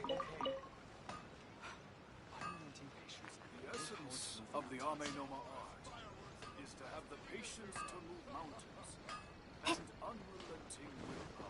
The essence of the Ame Noma art is to have the patience to move mountains and unrelenting willpower.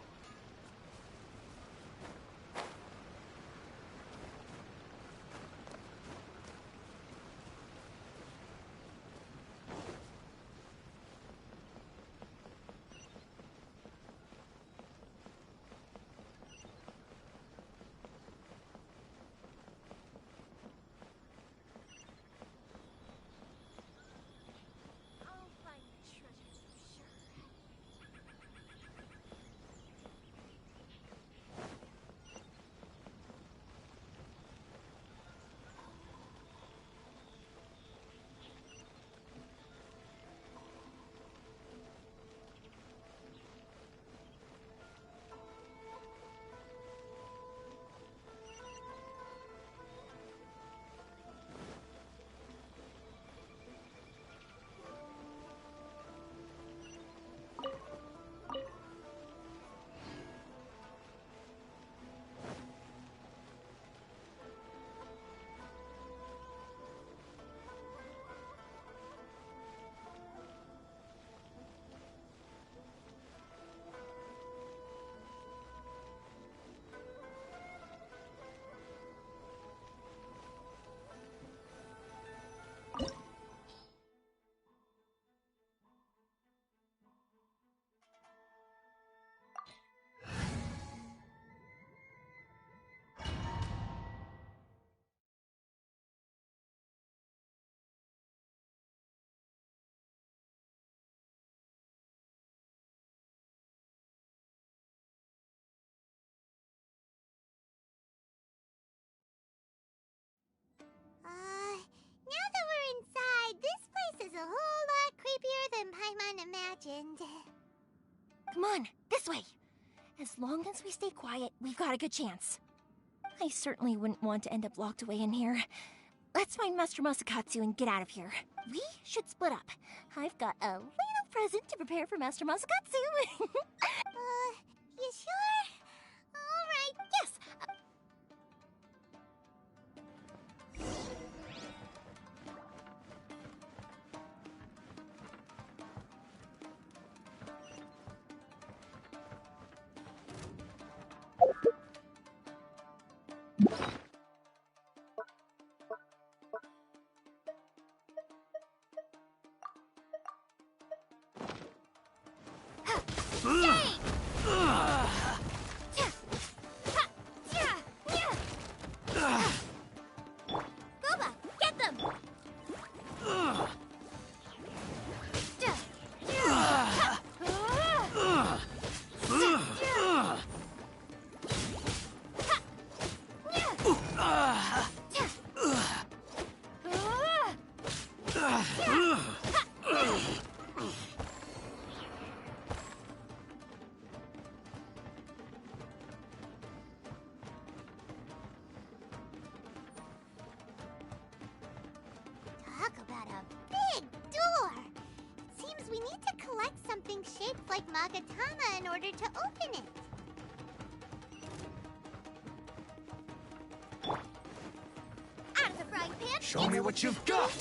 Now that we're inside, this place is a whole lot creepier than Paimon imagined. Come on, this way. As long as we stay quiet, we've got a good chance. I certainly wouldn't want to end up locked away in here. Let's find Master Masakatsu and get out of here. We should split up. I've got a little present to prepare for Master Masakatsu. You sure? All right. Yes. Talk about a big door! It seems we need to collect something shaped like Magatama in order to open it. Out of the frying pan! Show me what you've got!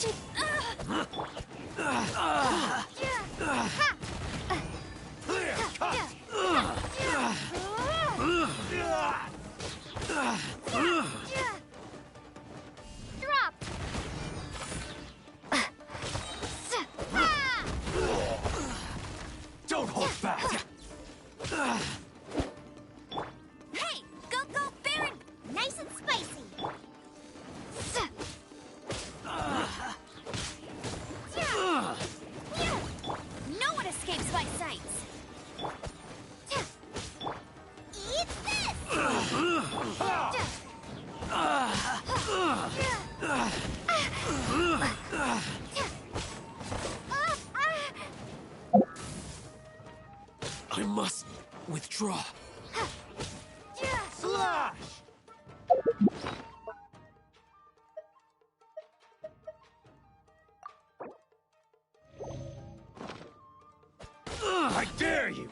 Clear cut! Drop! Don't hold back! Hey! Go, Baron! Nice and spicy! No one escapes my sights! Eat I must withdraw. Slash! I dare you!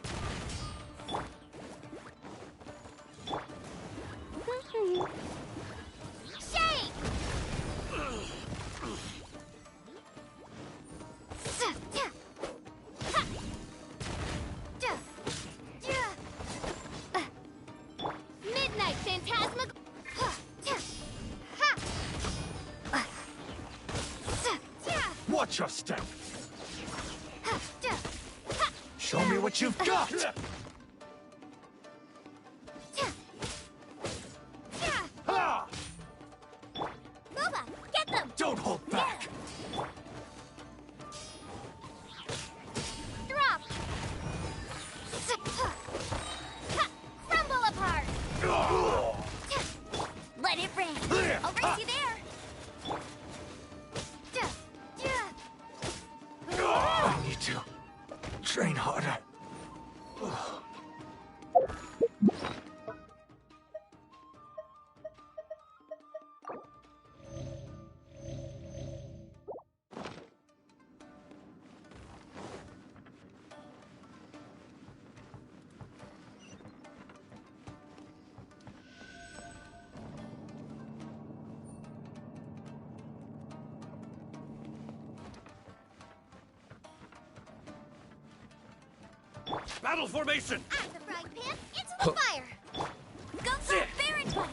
Watch your step. Show me what you've got. Ha! Boba, get them! Don't hold back. Drop! Crumble apart! Let it rain! I'll race you there! I need to train harder. Battle formation! Out the frying pan, into the fire! Go for Baron One!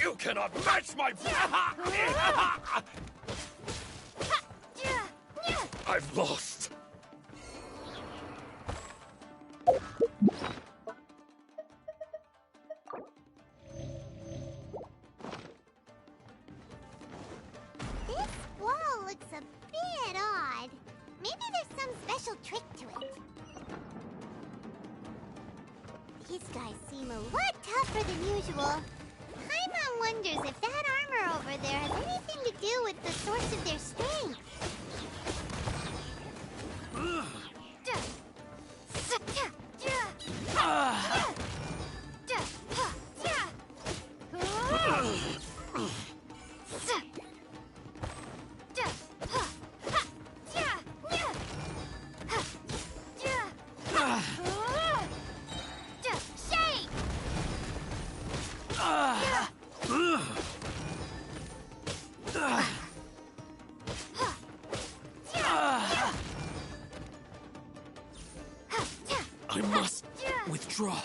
You cannot match my... I've lost. This wall looks a bit odd. Maybe there's some special trick to it. These guys seem a lot tougher than usual. Paimon wonders if that armor over there has anything to do with the source of their strength. I must withdraw.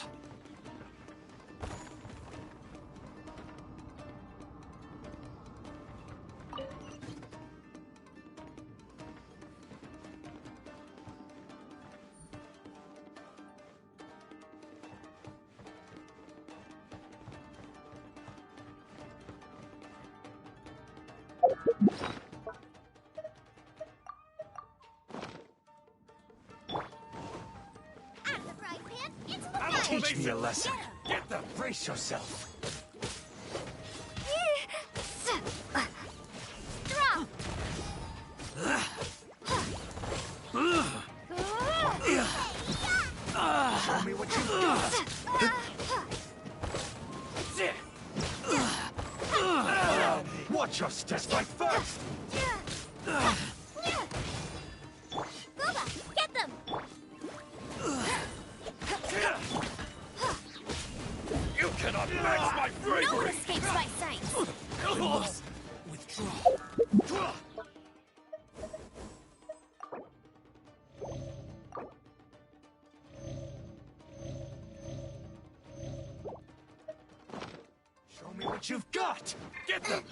Teach me a lesson. Get them! Brace yourself. Drop! Show me what you've got. Watch your step. Strike first. Boba, get them! You cannot match my No one bravery! escapes my sight! I must withdraw. Show me what you've got. Get them!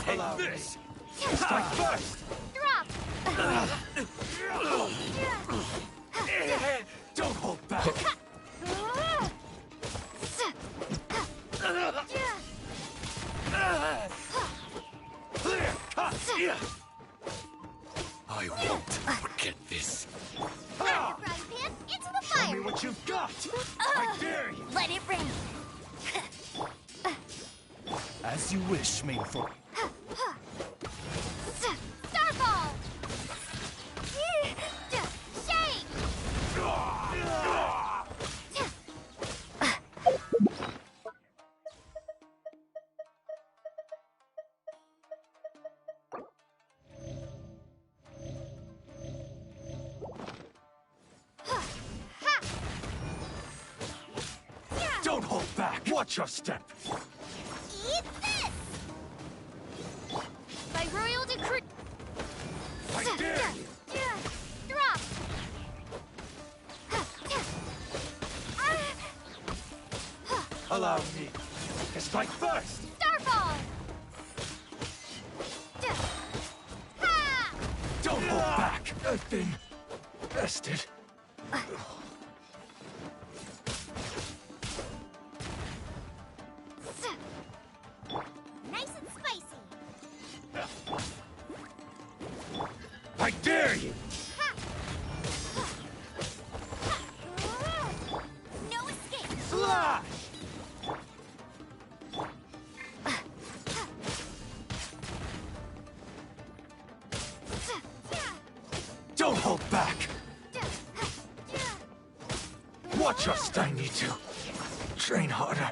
Take this! Strike first. Drop! Don't hold back. Clear! Cut! I won't forget this. Out the frying pan, into the Show me fire! what you've got. I dare you. Let it rain! As you wish, main for. Starfall! Shake! back! Watch your step! Eat this! By royal decree. I dare you! Drop. Allow me to strike first! Starfall. Ha! Don't hold back! I've been bested. Nice and spicy. I dare you! No escape. Slash! Don't hold back! Watch your step! I need to train harder.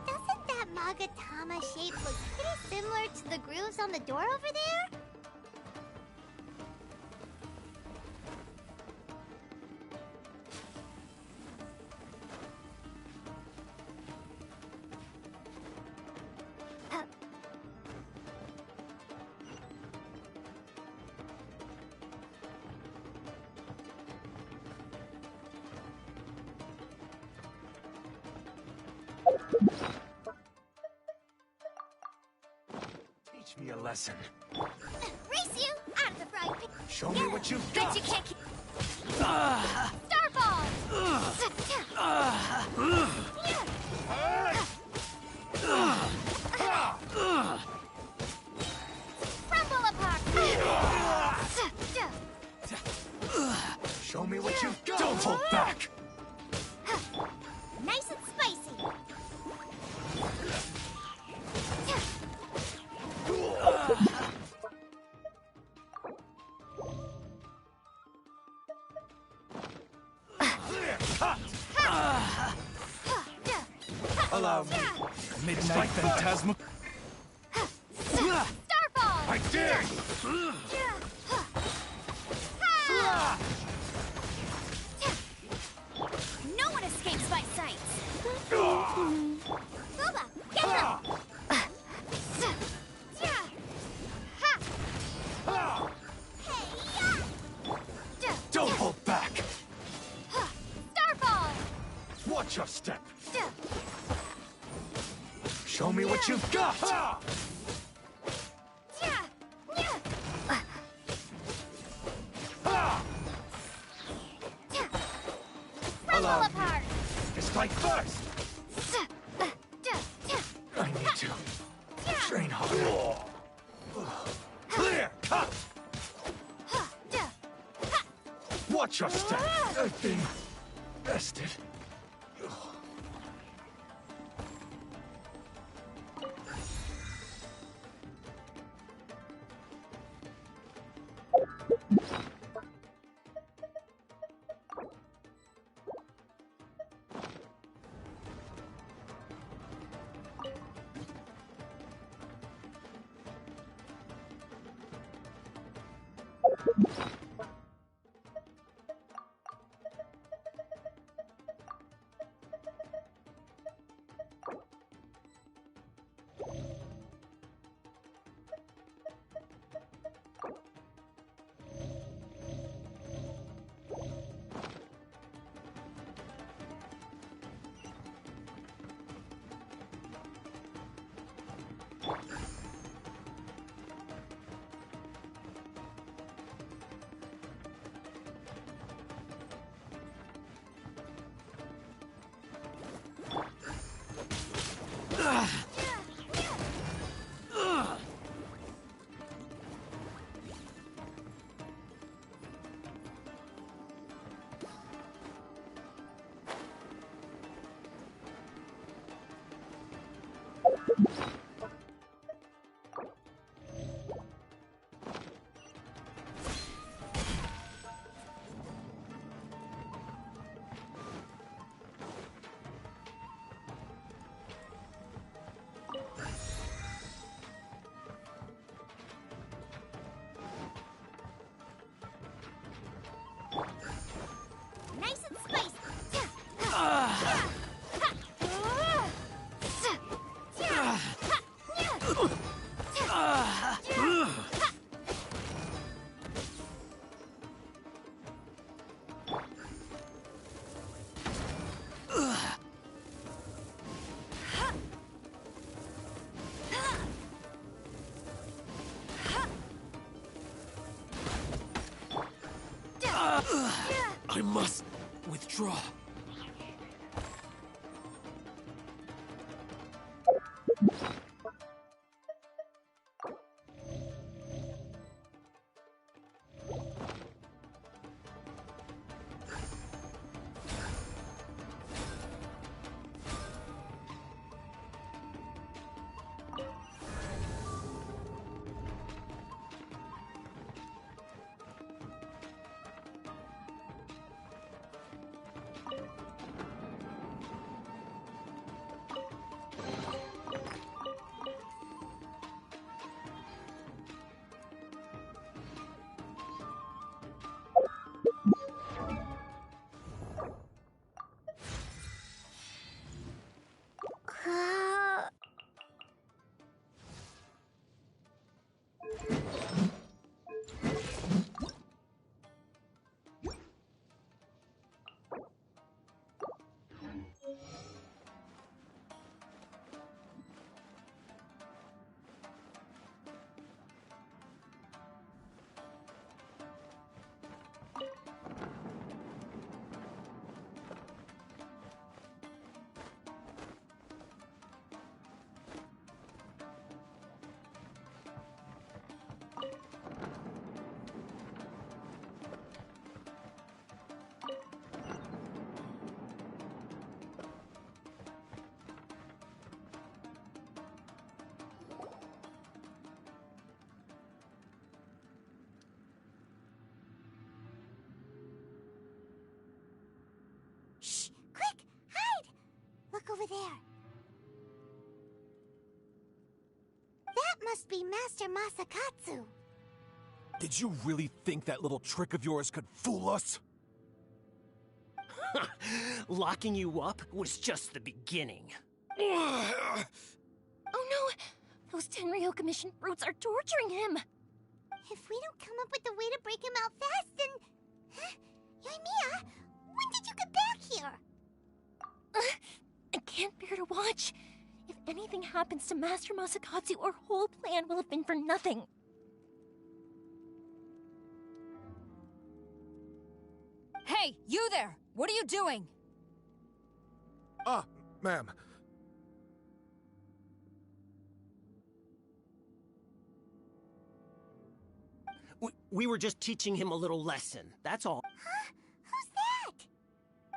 Doesn't that Magatama shape look pretty similar to the grooves on the door over there? Teach me a lesson. Race you out of the frying pan. Show me what you've Bet got! you can't keep. Starfall. Crumble apart. Show me what you've got! Don't hold back! Nice and spicy. Allow me. Midnight Phantasma. Starfall. I dare you! No one escapes my sight. Boba, get him! Don't hold back! Starfall. Watch your step! Show me what you've got! Allow me apart. to strike first! I need to train harder. Clear cut! Watch your step! I've been bested. I must withdraw. Shh! Quick! Hide! Look over there. That must be Master Masakatsu. Did you really think that little trick of yours could fool us? Locking you up was just the beginning. Oh no! Those Tenryo Commission brutes are torturing him! If we don't come up with a way to break him out fast, then... Huh? Yoimiya, when did you get back here? I can't bear to watch. If anything happens to Master Masakatsu, our whole plan will have been for nothing. Hey, you there! What are you doing? Ah, ma'am. We were just teaching him a little lesson, that's all. Huh? Who's that?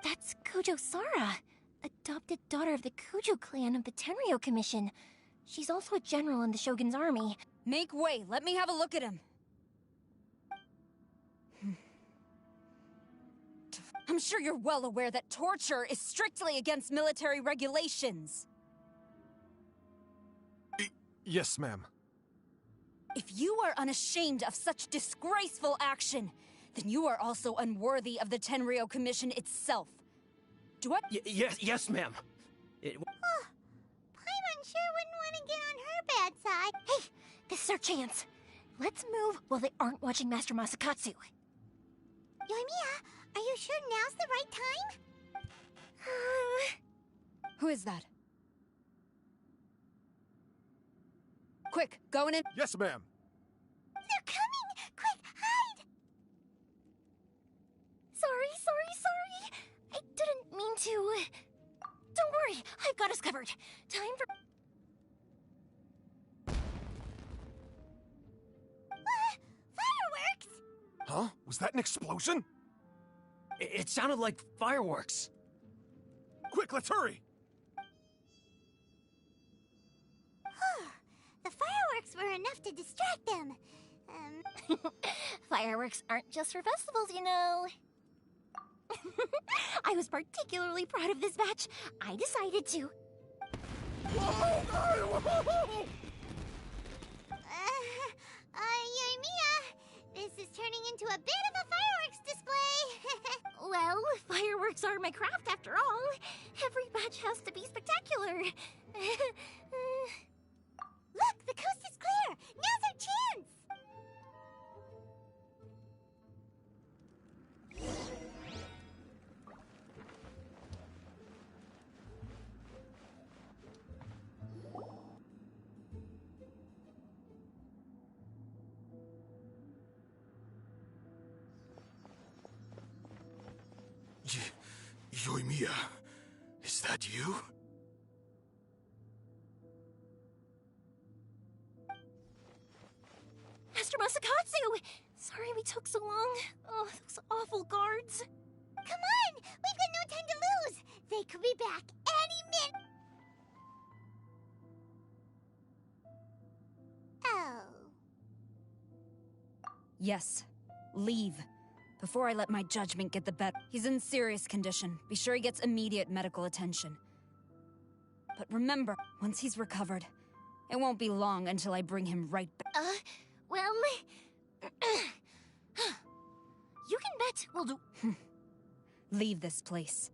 That's Kujo Sara, adopted daughter of the Kujo clan of the Tenryo Commission. She's also a general in the Shogun's army. Make way, let me have a look at him. I'm sure you're well aware that torture is strictly against military regulations. Yes, ma'am. If you are unashamed of such disgraceful action, then you are also unworthy of the Tenryo Commission itself. Do I— Yes, ma'am. Paimon sure wouldn't want to get on her bad side. Hey, this is our chance. Let's move while they aren't watching Master Masakatsu. Yoimiya, are you sure now's the right time? Who is that? Quick, go in. Yes, ma'am. They're coming! Quick, hide! Sorry. I didn't mean to. Don't worry, I've got us covered. Time for... Fireworks! Huh? Was that an explosion? It sounded like fireworks. Quick, let's hurry! The fireworks were enough to distract them. Fireworks aren't just for festivals, you know. I was particularly proud of this batch. I decided to. Yoimiya, this is turning into a bit of a fireworks display. Well, fireworks are my craft after all. Every batch has to be spectacular. Look, the coast is clear. Now's our chance. Yoimiya, is that you? Master Masakatsu! Sorry we took so long. Oh, those awful guards. Come on! We've got no time to lose! They could be back any minute! Oh. Yes. Leave. Before I let my judgment get the better. He's in serious condition. Be sure he gets immediate medical attention. But remember, once he's recovered, it won't be long until I bring him right back. Well... you can bet we'll do... Leave this place.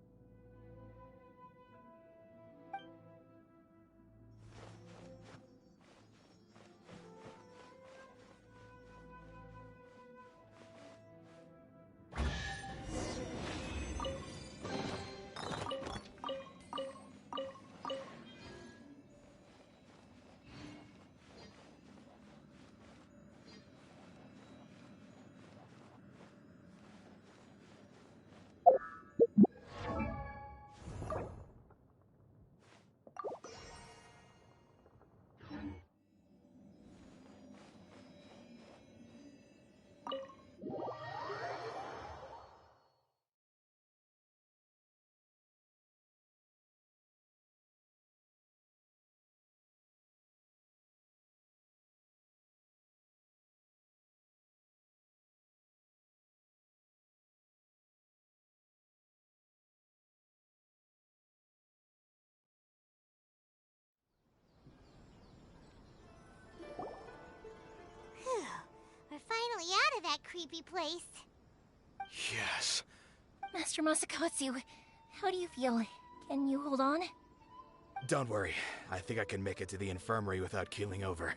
Phew. We're finally out of that creepy place. Yes. Master Masakatsu, how do you feel? Can you hold on? Don't worry. I think I can make it to the infirmary without keeling over.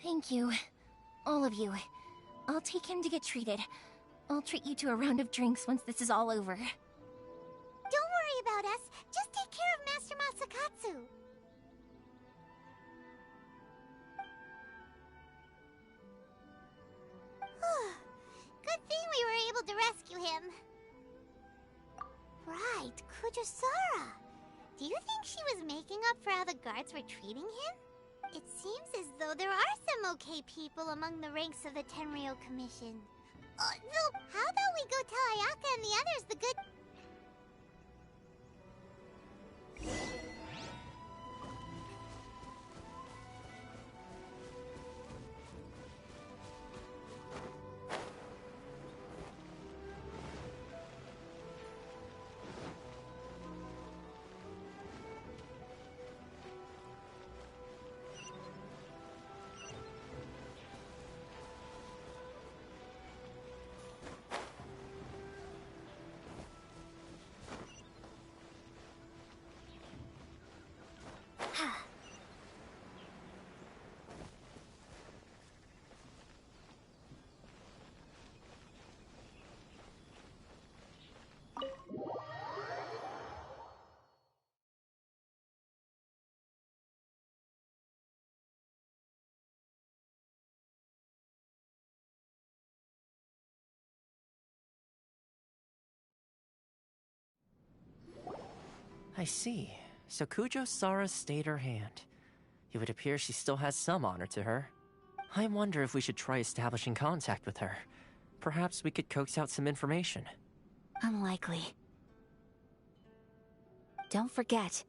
Thank you. All of you. I'll take him to get treated. I'll treat you to a round of drinks once this is all over. Don't worry about us. Just take care of Master Masakatsu. Good thing we were able to rescue him. Right, Kujosara. Do you think she was making up for how the guards were treating him? It seems as though there are some okay people among the ranks of the Tenryou Commission. Though, how about we go tell Ayaka and the others the good... I see. So Kujo-Sara stayed her hand. It would appear she still has some honor to her. I wonder if we should try establishing contact with her. Perhaps we could coax out some information. Unlikely. Don't forget,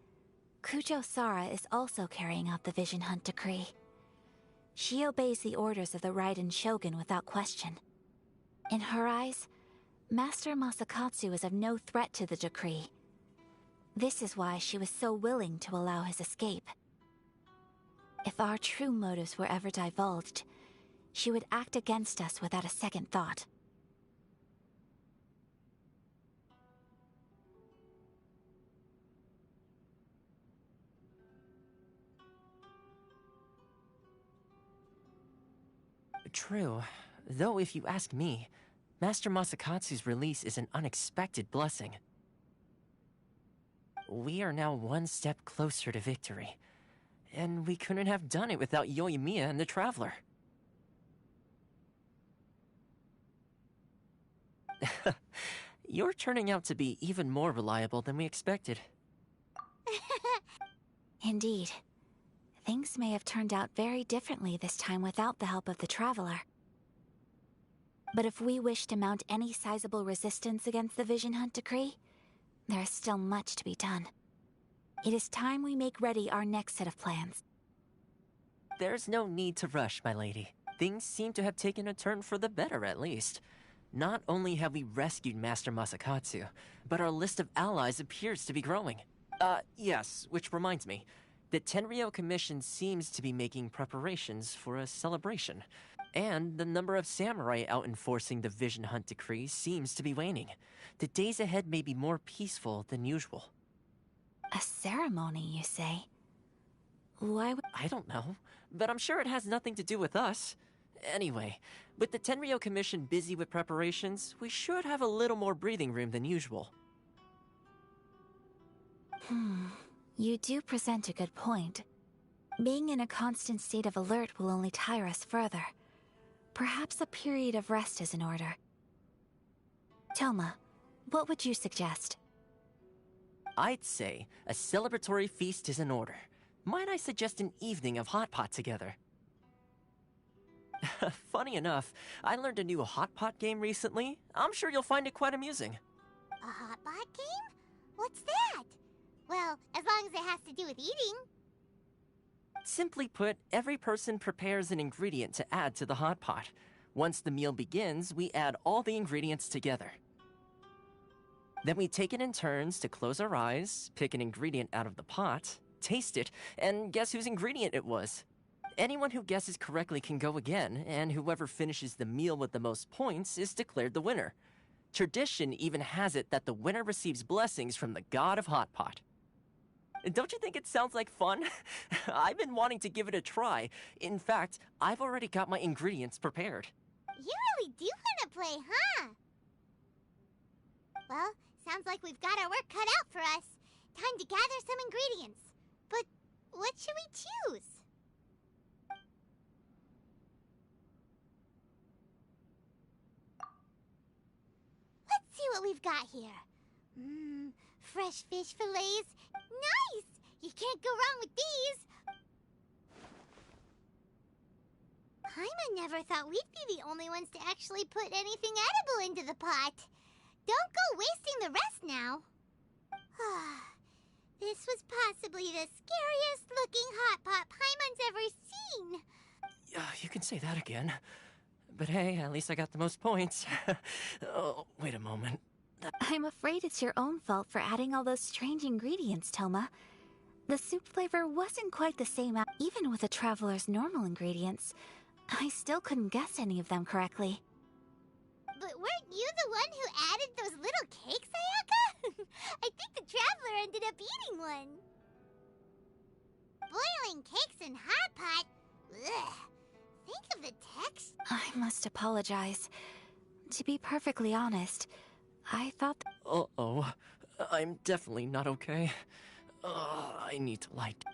Kujo-Sara is also carrying out the Vision Hunt decree. She obeys the orders of the Raiden Shogun without question. In her eyes, Master Masakatsu is of no threat to the decree. This is why she was so willing to allow his escape. If our true motives were ever divulged, she would act against us without a second thought. True. Though if you ask me, Master Masakatsu's release is an unexpected blessing. We are now one step closer to victory. And we couldn't have done it without Yoimiya and the Traveler. You're turning out to be even more reliable than we expected. Indeed. Things may have turned out very differently this time without the help of the Traveler. But if we wish to mount any sizable resistance against the Vision Hunt decree, there is still much to be done. It is time we make ready our next set of plans. There's no need to rush, my lady. Things seem to have taken a turn for the better, at least. Not only have we rescued Master Masakatsu, but our list of allies appears to be growing. Yes, which reminds me. The Tenryou Commission seems to be making preparations for a celebration. And the number of samurai out enforcing the Vision Hunt decree seems to be waning. The days ahead may be more peaceful than usual. A ceremony, you say? Why would... I don't know, but I'm sure it has nothing to do with us. Anyway, with the Tenryou Commission busy with preparations, we should have a little more breathing room than usual. You do present a good point. Being in a constant state of alert will only tire us further. Perhaps a period of rest is in order. Toma, what would you suggest? I'd say a celebratory feast is in order. Might I suggest an evening of hot pot together? Funny enough, I learned a new hot pot game recently. I'm sure you'll find it quite amusing. A hot pot game? What's that? Well, as long as it has to do with eating. Simply put, every person prepares an ingredient to add to the hot pot. Once the meal begins, we add all the ingredients together. Then we take it in turns to close our eyes, pick an ingredient out of the pot, taste it, and guess whose ingredient it was. Anyone who guesses correctly can go again, and whoever finishes the meal with the most points is declared the winner. Tradition even has it that the winner receives blessings from the god of hot pot. Don't you think it sounds like fun? I've been wanting to give it a try. In fact, I've already got my ingredients prepared. You really do want to play, huh? Well, sounds like we've got our work cut out for us. Time to gather some ingredients. But what should we choose? Let's see what we've got here. Fresh fish fillets. Nice! You can't go wrong with these. Paimon never thought we'd be the only ones to actually put anything edible into the pot. Don't go wasting the rest now. This was possibly the scariest looking hot pot Paimon's ever seen. You can say that again. But hey, at least I got the most points. Oh, wait a moment. I'm afraid it's your own fault for adding all those strange ingredients, Toma. The soup flavor wasn't quite the same even with the Traveler's normal ingredients. I still couldn't guess any of them correctly. But weren't you the one who added those little cakes, Ayaka? I think the Traveler ended up eating one. Boiling cakes in hot pot? Ugh. Think of the texture. I must apologize. To be perfectly honest, I thought... Uh-oh. I'm definitely not okay. I need to light.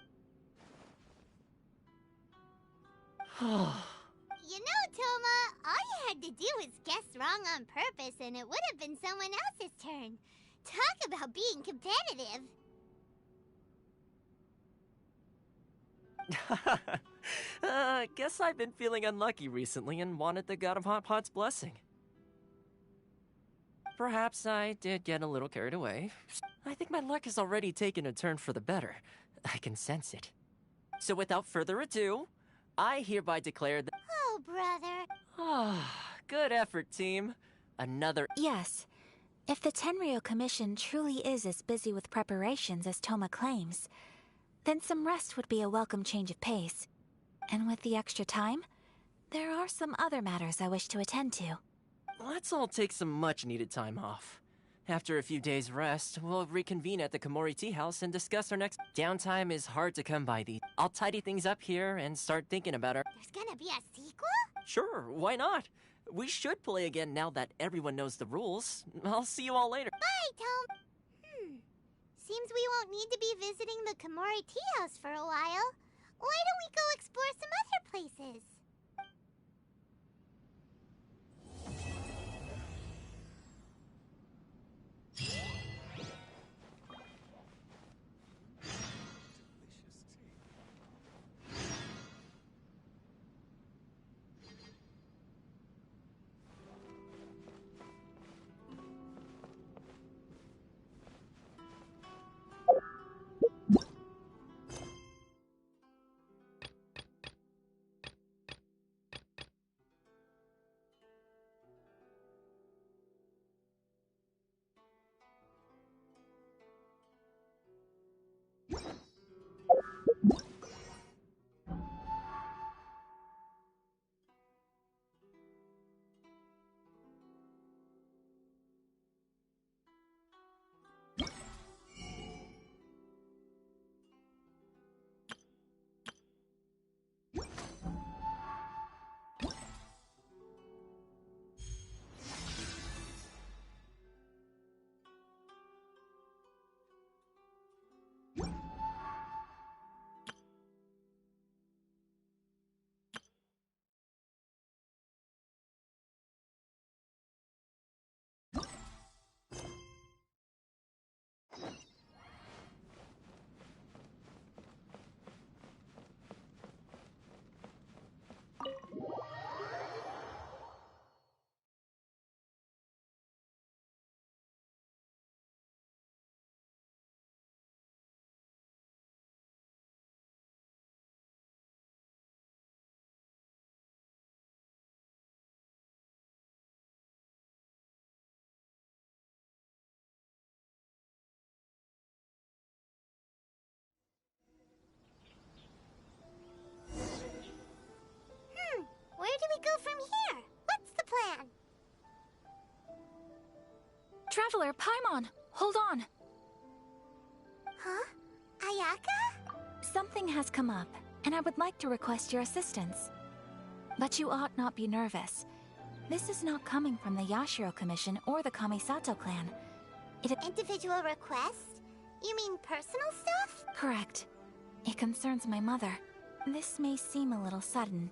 You know, Toma, all you had to do was guess wrong on purpose and it would have been someone else's turn. Talk about being competitive. Guess I've been feeling unlucky recently and wanted the god of hot pot's blessing. Perhaps I did get a little carried away. I think my luck has already taken a turn for the better. I can sense it. So without further ado, I hereby declare that... Oh, brother. Good effort, team. Another... Yes. If the Tenryou Commission truly is as busy with preparations as Toma claims, then some rest would be a welcome change of pace. And with the extra time, there are some other matters I wish to attend to. Let's all take some much-needed time off. After a few days' rest, we'll reconvene at the Komori Tea House and discuss our next... Downtime is hard to come by these. I'll tidy things up here and start thinking about our... There's gonna be a sequel? Sure, why not? We should play again now that everyone knows the rules. I'll see you all later. Bye, Tom. Seems we won't need to be visiting the Komori Tea House for a while. Why don't we go explore some other places? Traveler, Paimon, hold on. Huh? Ayaka? Something has come up, and I would like to request your assistance. But you ought not be nervous. This is not coming from the Yashiro Commission or the Kamisato clan. Individual request? You mean personal stuff? Correct. It concerns my mother. This may seem a little sudden,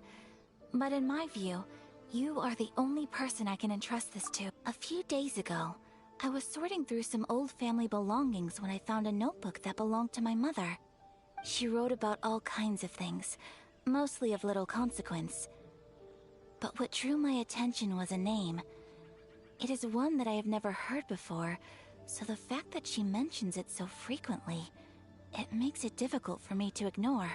but in my view, you are the only person I can entrust this to. A few days ago, I was sorting through some old family belongings when I found a notebook that belonged to my mother. She wrote about all kinds of things, mostly of little consequence. But what drew my attention was a name. It is one that I have never heard before, so the fact that she mentions it so frequently, it makes it difficult for me to ignore.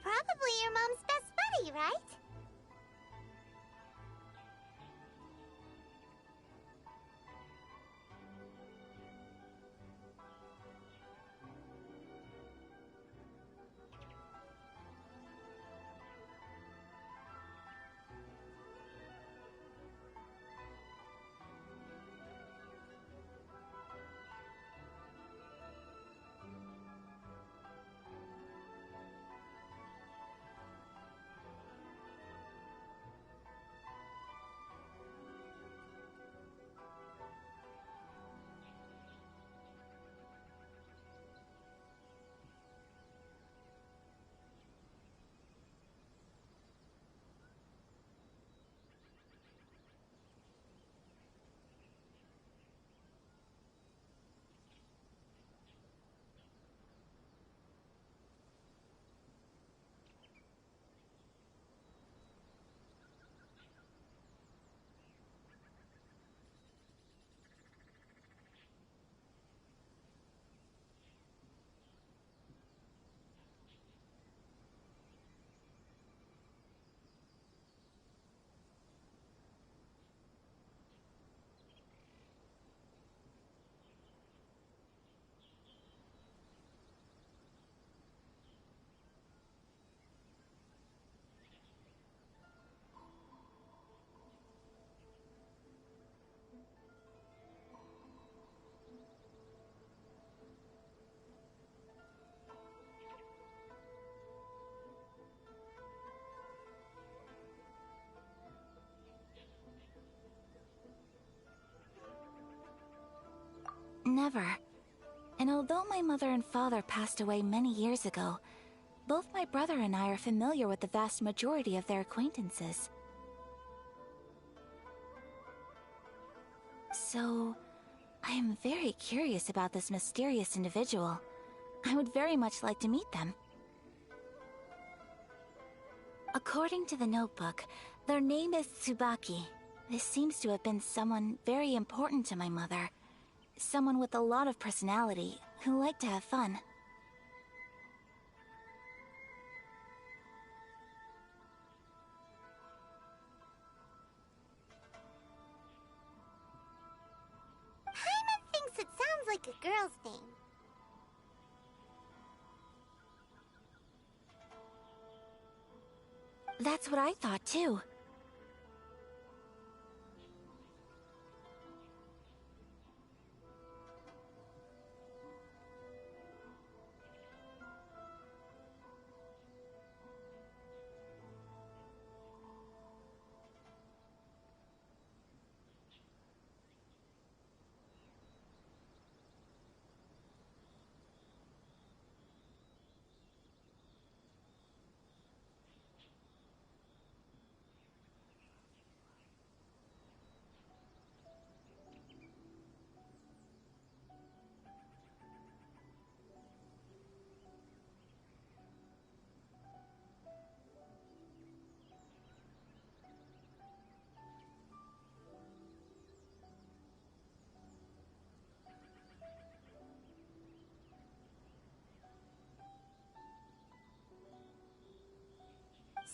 Probably your mom's best buddy, right? Never. And although my mother and father passed away many years ago, both my brother and I are familiar with the vast majority of their acquaintances. So, I am very curious about this mysterious individual. I would very much like to meet them. According to the notebook, their name is Tsubaki. This seems to have been someone very important to my mother. Someone with a lot of personality, who liked to have fun. Paimon thinks it sounds like a girl's name. That's what I thought too.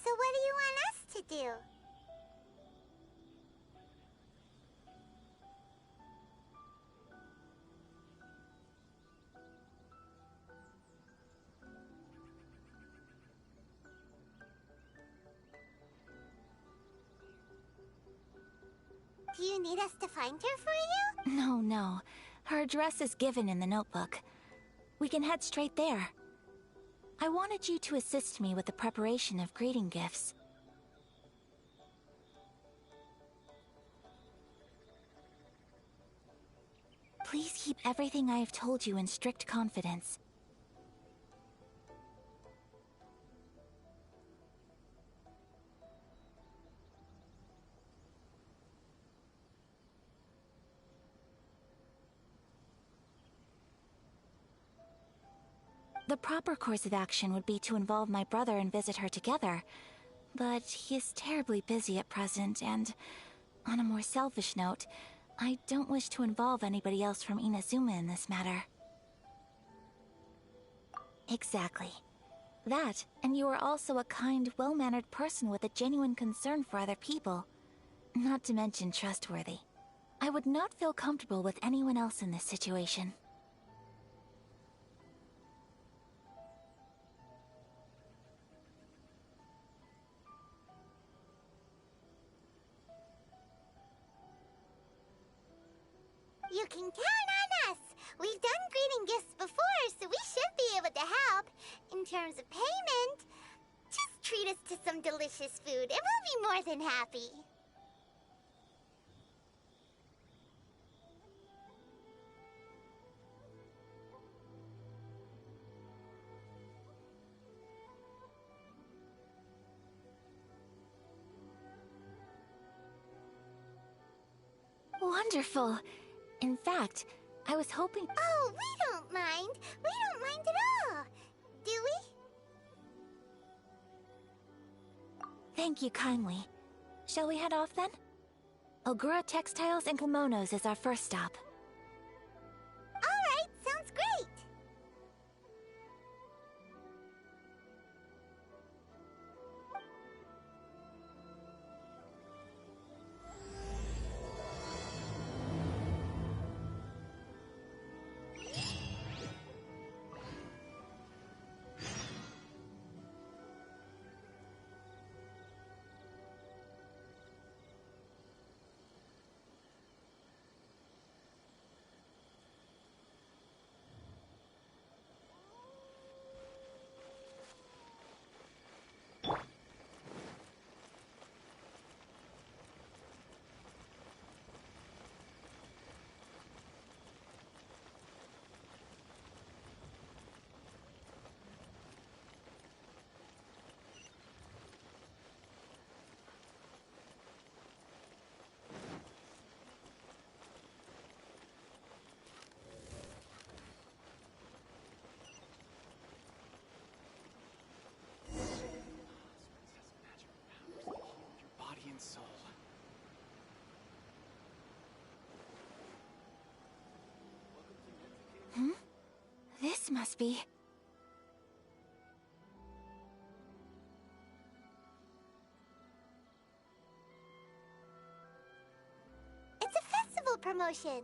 So what do you want us to do? Do you need us to find her for you? No. Her address is given in the notebook. We can head straight there. I wanted you to assist me with the preparation of greeting gifts. Please keep everything I have told you in strict confidence. The proper course of action would be to involve my brother and visit her together, but he is terribly busy at present, and on a more selfish note, I don't wish to involve anybody else from Inazuma in this matter. Exactly. That, and you are also a kind, well-mannered person with a genuine concern for other people. Not to mention trustworthy. I would not feel comfortable with anyone else in this situation. You can count on us! We've done greeting gifts before, so we should be able to help. In terms of payment, just treat us to some delicious food and we'll be more than happy. Wonderful! In fact, I was hoping... Oh, we don't mind. We don't mind at all. Do we? Thank you kindly. Shall we head off then? Ogura Textiles and Kimonos is our first stop. Alright, sounds great. This must be... It's a festival promotion.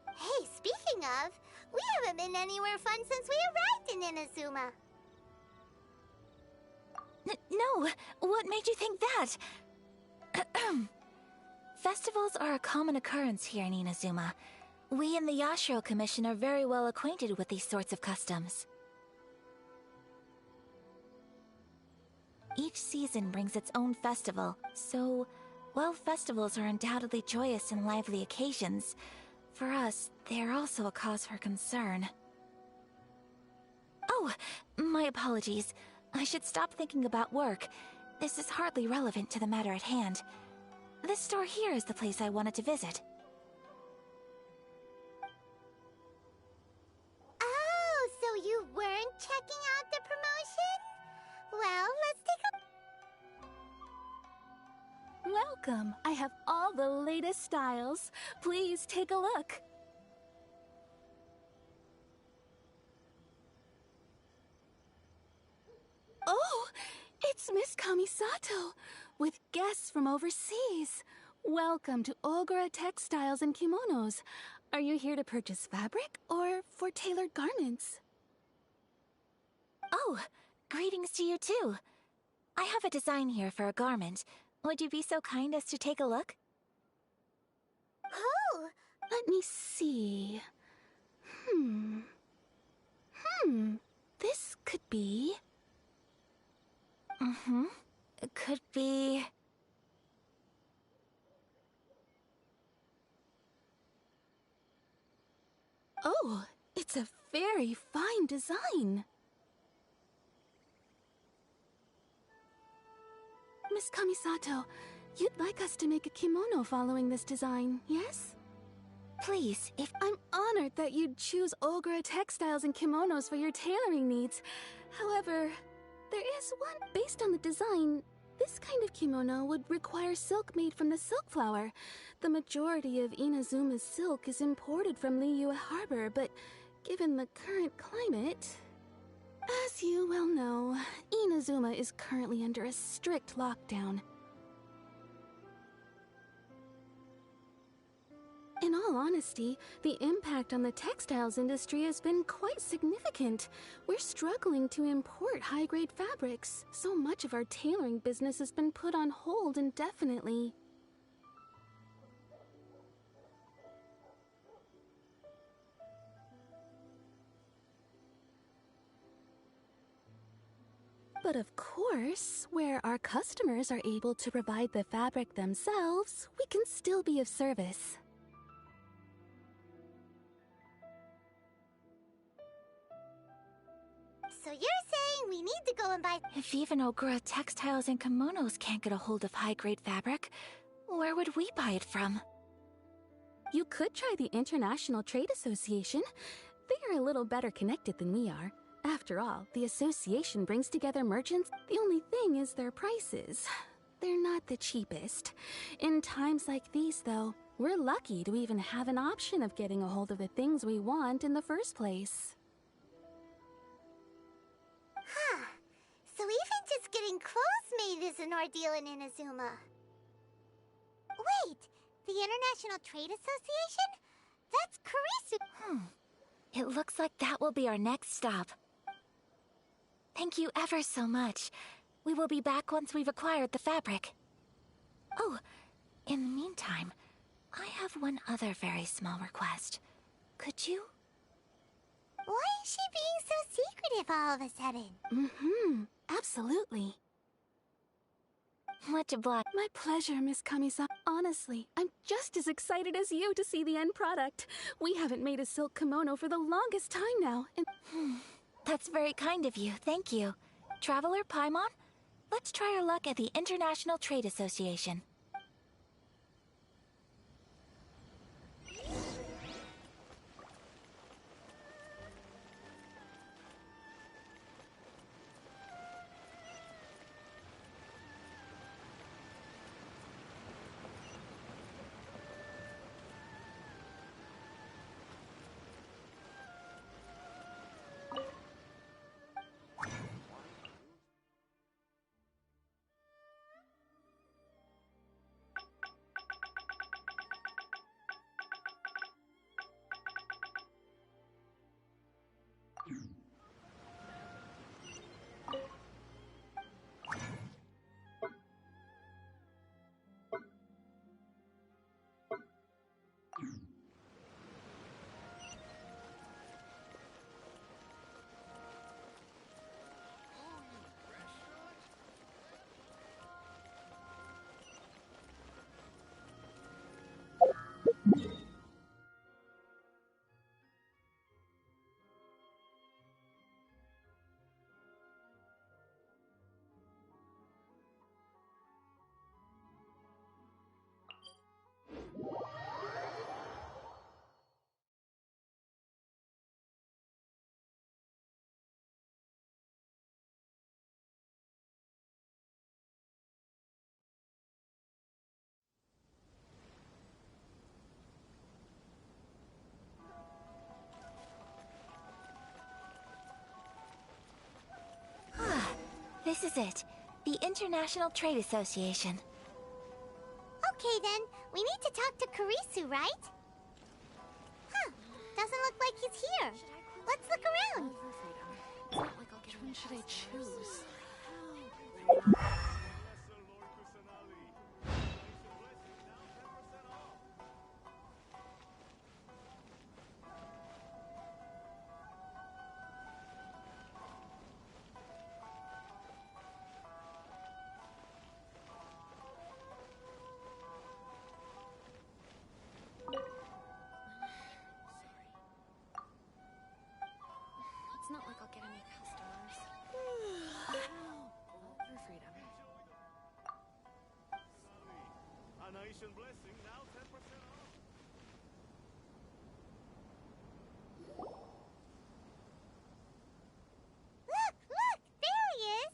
Hey, speaking of, we haven't been anywhere fun since we arrived in Inazuma. No, what made you think that? Festivals are a common occurrence here in Inazuma. We in the Yashiro Commission are very well acquainted with these sorts of customs. Each season brings its own festival, so while festivals are undoubtedly joyous and lively occasions, for us, they are also a cause for concern. Oh, my apologies. I should stop thinking about work. This is hardly relevant to the matter at hand. This store here is the place I wanted to visit. Oh, so you weren't checking out the promotion? Well, let's take a... Welcome. I have all the latest styles. Please take a look. Oh, it's Miss Kamisato, with guests from overseas. Welcome to Ogura Textiles and Kimonos. Are you here to purchase fabric or for tailored garments? Oh, greetings to you too. I have a design here for a garment. Would you be so kind as to take a look? Oh! Let me see. This could be... It could be... Oh, it's a very fine design. Miss Kamisato, you'd like us to make a kimono following this design, yes? Please, if... I'm honored that you'd choose Ogura Textiles and Kimonos for your tailoring needs. However, there is one based on the design. This kind of kimono would require silk made from the silk flower. The majority of Inazuma's silk is imported from Liyue Harbor, but given the current climate... As you well know, Inazuma is currently under a strict lockdown. In all honesty, the impact on the textiles industry has been quite significant. We're struggling to import high-grade fabrics. So much of our tailoring business has been put on hold indefinitely. But of course, where our customers are able to provide the fabric themselves, we can still be of service. So you're saying we need to go and buy... If even Ogura Textiles and Kimonos can't get a hold of high-grade fabric, where would we buy it from? You could try the International Trade Association. They are a little better connected than we are. After all, the association brings together merchants. The only thing is their prices. They're not the cheapest. In times like these, though, we're lucky to even have an option of getting a hold of the things we want in the first place. Huh. So even just getting clothes made is an ordeal in Inazuma. Wait, the International Trade Association? That's Kurisu. It looks like that will be our next stop. Thank you ever so much. We will be back once we've acquired the fabric. Oh, in the meantime, I have one other very small request. Could you? Why is she being so secretive all of a sudden? Absolutely. Much obliged. My pleasure, Miss Kamisato. Honestly, I'm just as excited as you to see the end product. We haven't made a silk kimono for the longest time now, and... That's very kind of you, thank you. Traveler Paimon, let's try our luck at the International Trade Association. This is it. The International Trade Association. Okay then, we need to talk to Kurisu, right? Huh, doesn't look like he's here. Let's look around. Which one should I choose? It's not like I'll get any customers. For freedom. Anation blessing now 10% off. Look, there he is.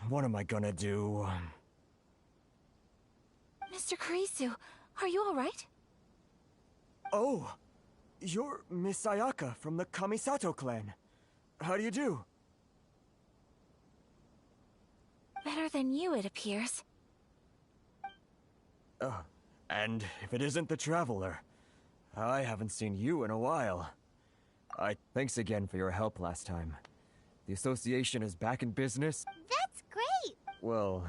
What am I gonna do? Mr. Kurisu, are you alright? Oh, you're Miss Sayaka from the Kamisato clan. How do you do? Better than you, it appears. And if it isn't the Traveler, I haven't seen you in a while. Thanks again for your help last time. The association is back in business. That's great. Well,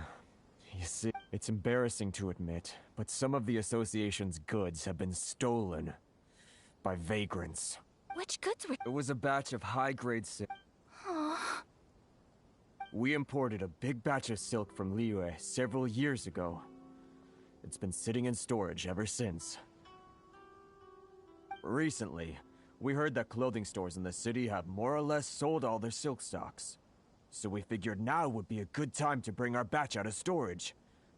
you see, it's embarrassing to admit, but some of the association's goods have been stolen by vagrants. Which goods were... It was a batch of high-grade silk. We imported a big batch of silk from Liyue several years ago. It's been sitting in storage ever since. Recently, we heard that clothing stores in the city have more or less sold all their silk stocks. So we figured now would be a good time to bring our batch out of storage,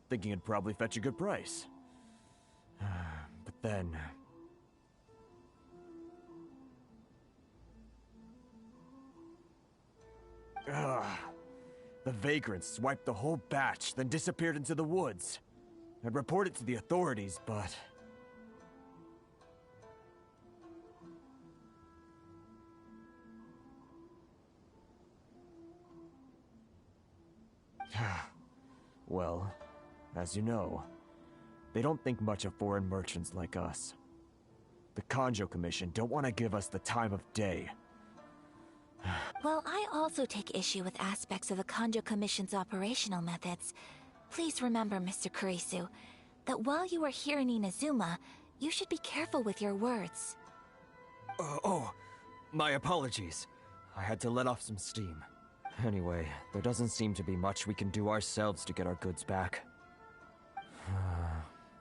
thinking it'd probably fetch a good price. But then... the vagrants swiped the whole batch, then disappeared into the woods. I'd report it to the authorities, but... Well, as you know, they don't think much of foreign merchants like us. The Kanjo Commission don't want to give us the time of day. Well, I also take issue with aspects of the Kanjo Commission's operational methods. Please remember, Mr. Kurisu, that while you are here in Inazuma, you should be careful with your words. My apologies. I had to let off some steam. Anyway, there doesn't seem to be much we can do ourselves to get our goods back.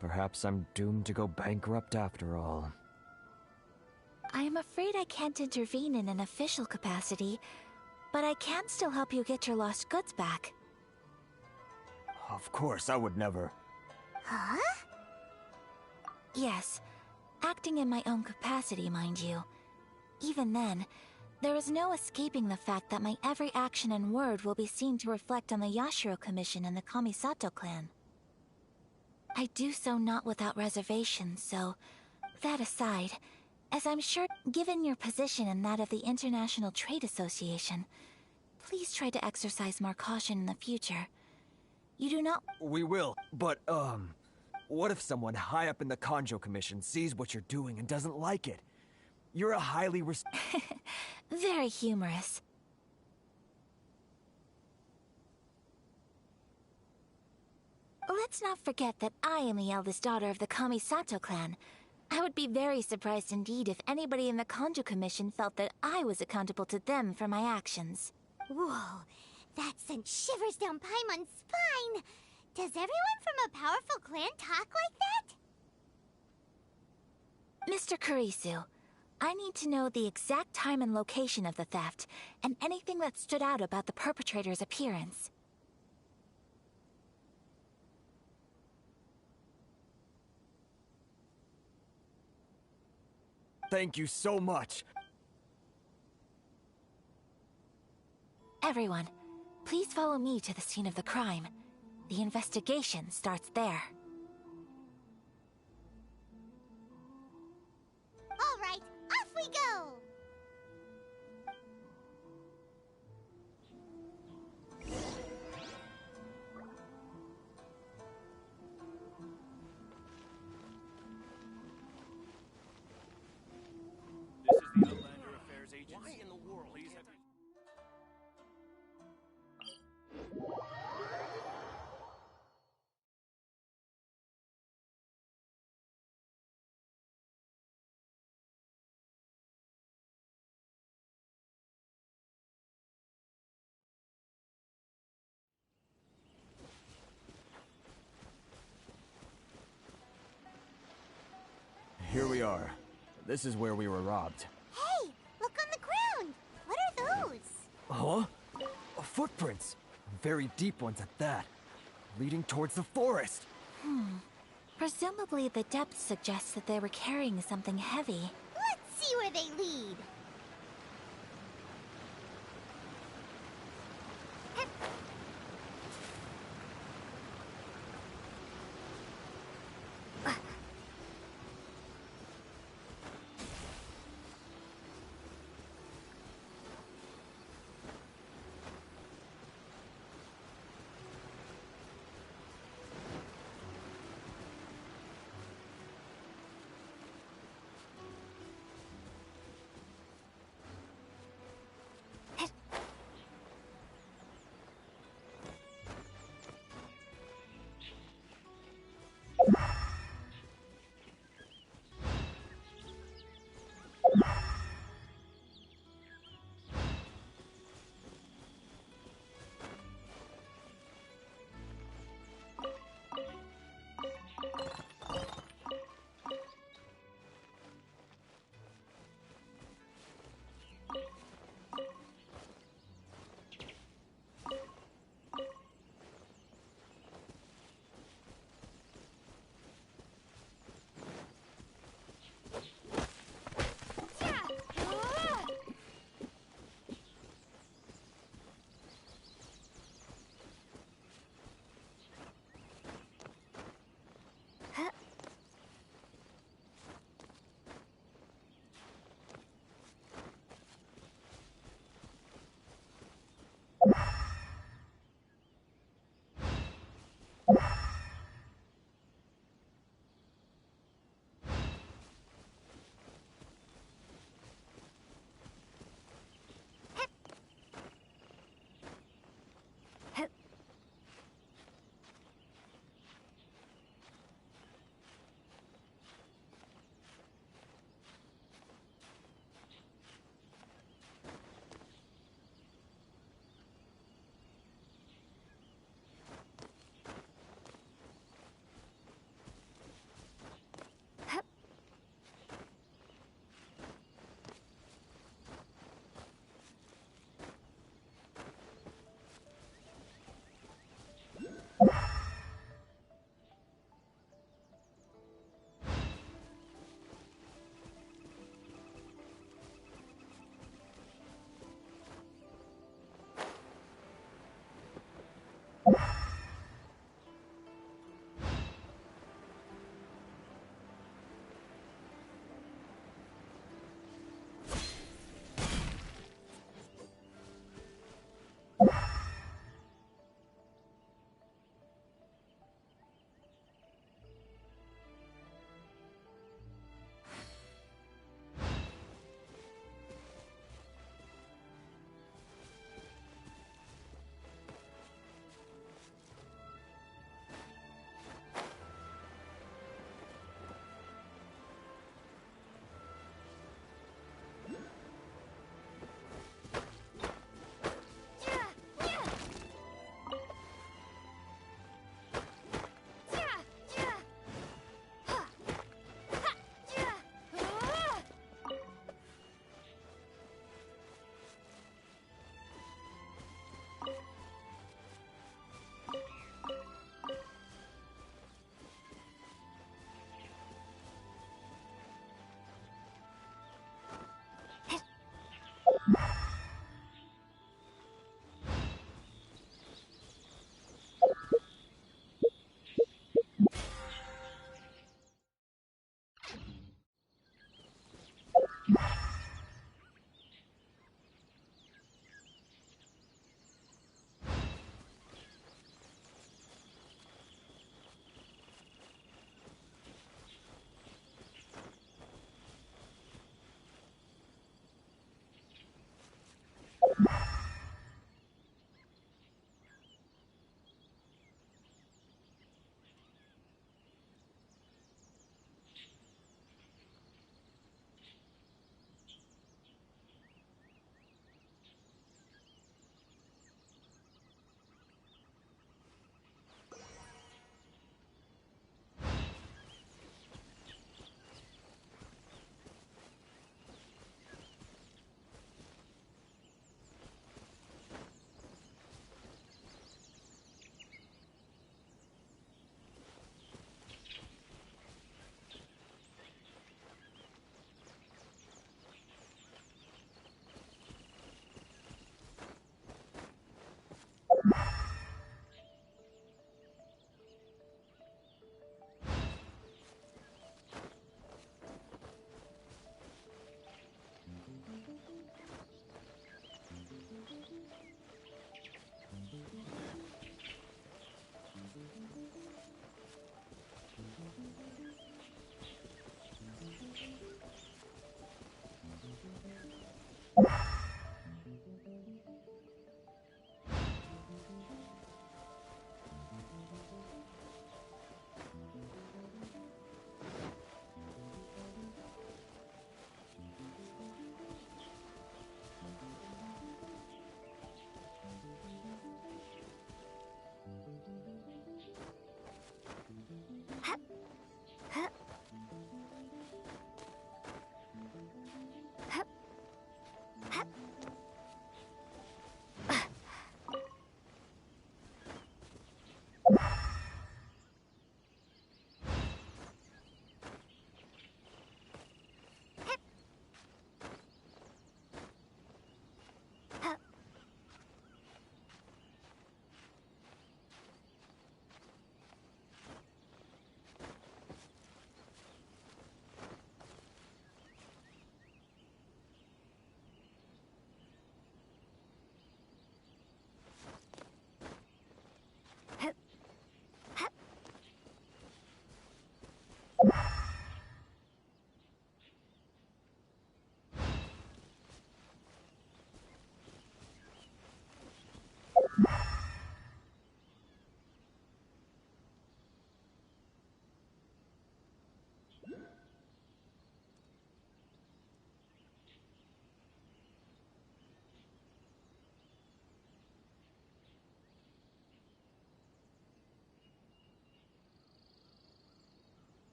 Perhaps I'm doomed to go bankrupt after all. I am afraid I can't intervene in an official capacity, but I can still help you get your lost goods back. Of course, I would never... Huh? Yes, acting in my own capacity, mind you. Even then, there is no escaping the fact that my every action and word will be seen to reflect on the Yashiro Commission and the Kamisato clan. I do so not without reservation, so... that aside, as I'm sure, given your position and that of the International Trade Association, please try to exercise more caution in the future. You do not... We will, but, what if someone high up in the Kanjo Commission sees what you're doing and doesn't like it? You're a highly Very humorous. Let's not forget that I am the eldest daughter of the Kamisato clan. I would be very surprised indeed if anybody in the Kanjo Commission felt that I was accountable to them for my actions. Whoa, that sent shivers down Paimon's spine. Does everyone from a powerful clan talk like that? Mr. Kurisu, I need to know the exact time and location of the theft, and anything that stood out about the perpetrator's appearance. Thank you so much. Everyone, Please follow me to the scene of the crime. The investigation starts there. All right, off we go! This is the Outlander Affairs Agency. Why in the world? Please have your... Here we are. This is where we were robbed. Hey, look on the ground! What are those? Huh? Footprints. Very deep ones at that. Leading towards the forest. Presumably the depth suggests that they were carrying something heavy. Let's see where they lead.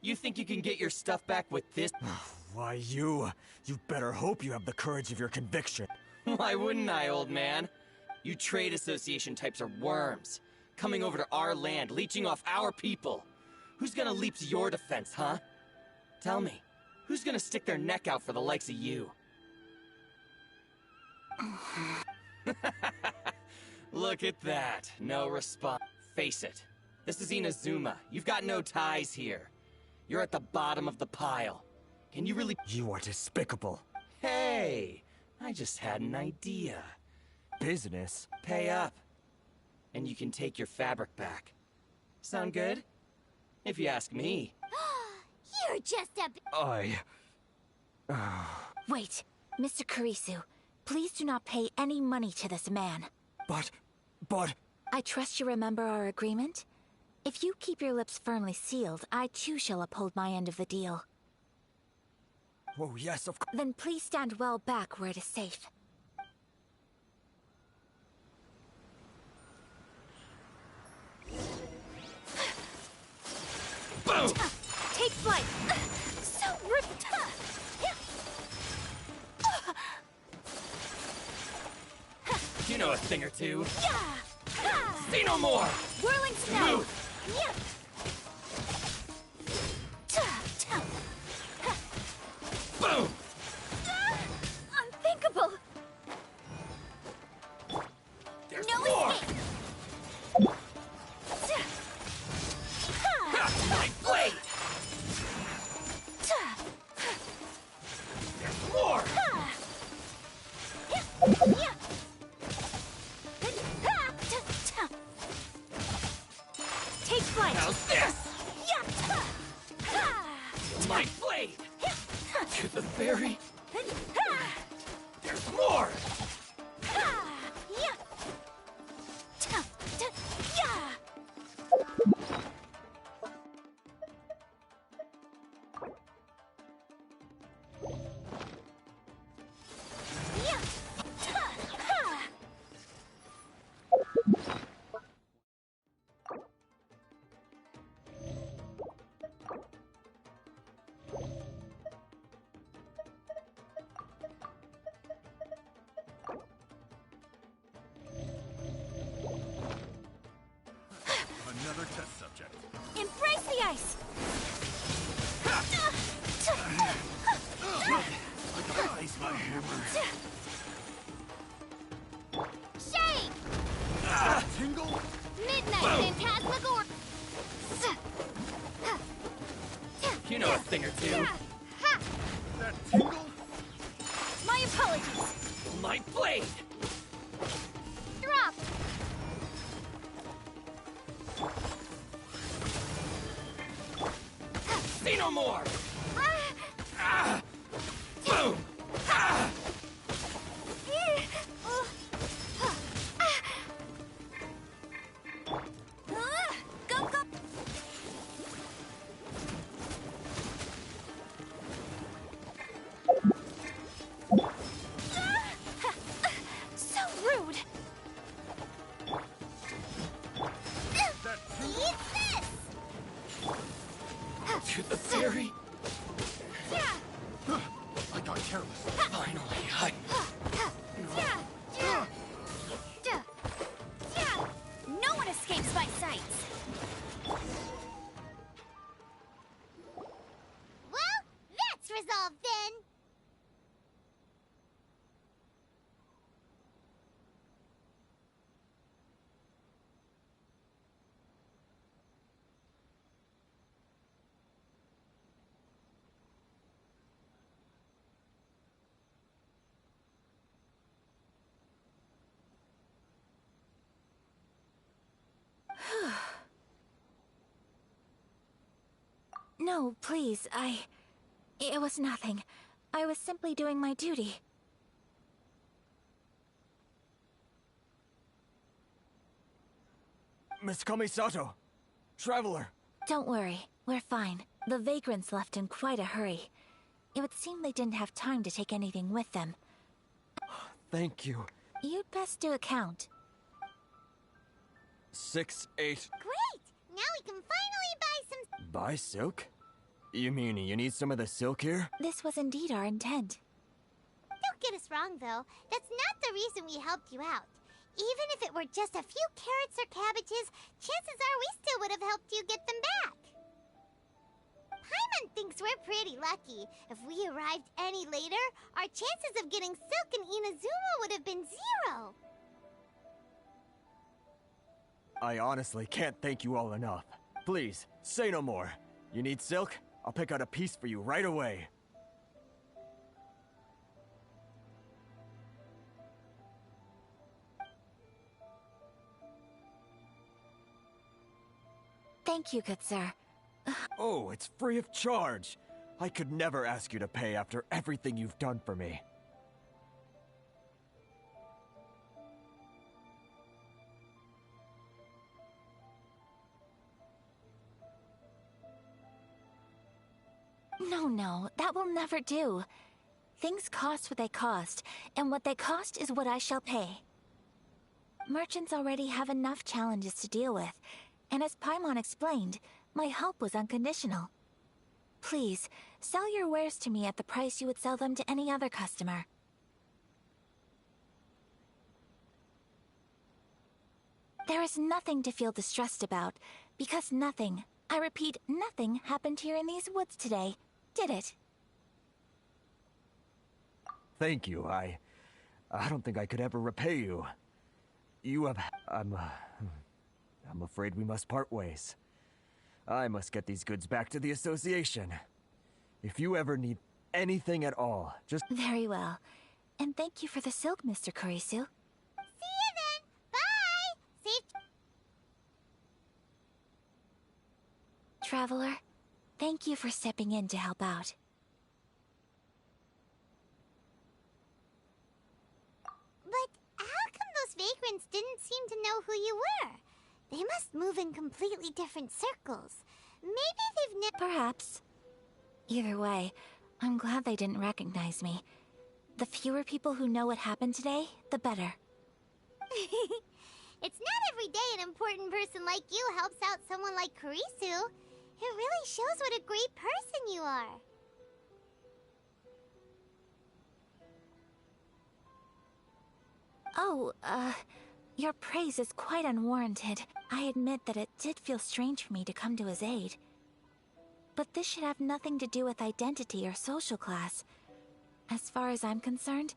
You think you can get your stuff back with this? Why, you better hope you have the courage of your conviction. Why wouldn't I, old man? You trade association types are worms. Coming over to our land, leeching off our people. Who's gonna leap to your defense, huh? Tell me, who's gonna stick their neck out for the likes of you? Look at that. No response. Face it. This is Inazuma. You've got no ties here. You're at the bottom of the pile. Can you really— You are despicable. Hey! I just had an idea. Business? Pay up. And you can take your fabric back. Sound good? If you ask me. You're just a... Wait, Mr. Kurisu, please do not pay any money to this man. But... I trust you remember our agreement? If you keep your lips firmly sealed, I too shall uphold my end of the deal. Oh, yes, of course. Then please stand well back where it is safe. Boom! Take flight! So ripped! You know a thing or two. Yeah! See no more! Whirling snow! Move! Yeah. Boom! Unthinkable! There's No more! escape! My blade! There's more! Take flight! How's this? My blade! To the berry! There's more! Another test subject. Embrace the ice! I gotta face my hammer. Shake! Tingle? Midnight Phantasmagoria! You know a thing or two. That tingle? My apologies! My blade! Drop! See no more! Boom! Go, go! So rude! Eat this! To the berry! I got careless. Finally, No one escapes my sight! Well, that's resolved then! No, please, It was nothing. I was simply doing my duty. Miss Kamisato! Traveler! Don't worry, we're fine. The vagrants left in quite a hurry. It would seem they didn't have time to take anything with them. Thank you. You'd best do a count. 6, 8... Great! Now we can finally buy some... Buy silk? You mean you need some of the silk here? This was indeed our intent. Don't get us wrong, though. That's not the reason we helped you out. Even if it were just a few carrots or cabbages, chances are we still would have helped you get them back. Paimon thinks we're pretty lucky. If we arrived any later, our chances of getting silk in Inazuma would have been 0. I honestly can't thank you all enough. Please, say no more. You need silk? I'll pick out a piece for you right away. Thank you, good sir. Oh, it's free of charge. I could never ask you to pay after everything you've done for me. No, that will never do. Things cost what they cost, and what they cost is what I shall pay. Merchants already have enough challenges to deal with, and as Paimon explained, my help was unconditional. Please, sell your wares to me at the price you would sell them to any other customer. There is nothing to feel distressed about, because nothing, I repeat, nothing happened here in these woods today, did it? Thank you. I don't think I could ever repay you. You have... I'm afraid we must part ways. I must get these goods back to the association. If you ever need anything at all, just... Very well. And thank you for the silk, Mr. Kurisu. See you then! Bye! Safe... Traveler, thank you for stepping in to help out. But how come those vagrants didn't seem to know who you were? They must move in completely different circles. Maybe they've never... Perhaps. Either way, I'm glad they didn't recognize me. The fewer people who know what happened today, the better. It's not every day an important person like you helps out someone like Kurisu. It really shows what a great person you are. Oh, your praise is quite unwarranted. I admit that it did feel strange for me to come to his aid. But this should have nothing to do with identity or social class. As far as I'm concerned,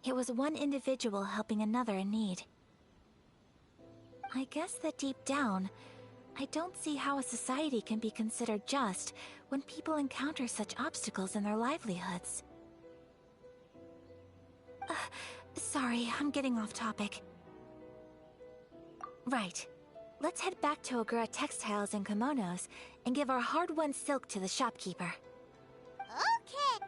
it was one individual helping another in need. I guess that deep down, I don't see how a society can be considered just when people encounter such obstacles in their livelihoods. Sorry, I'm getting off topic. Right. Let's head back to Ogura Textiles and Kimonos and give our hard-won silk to the shopkeeper. Okay.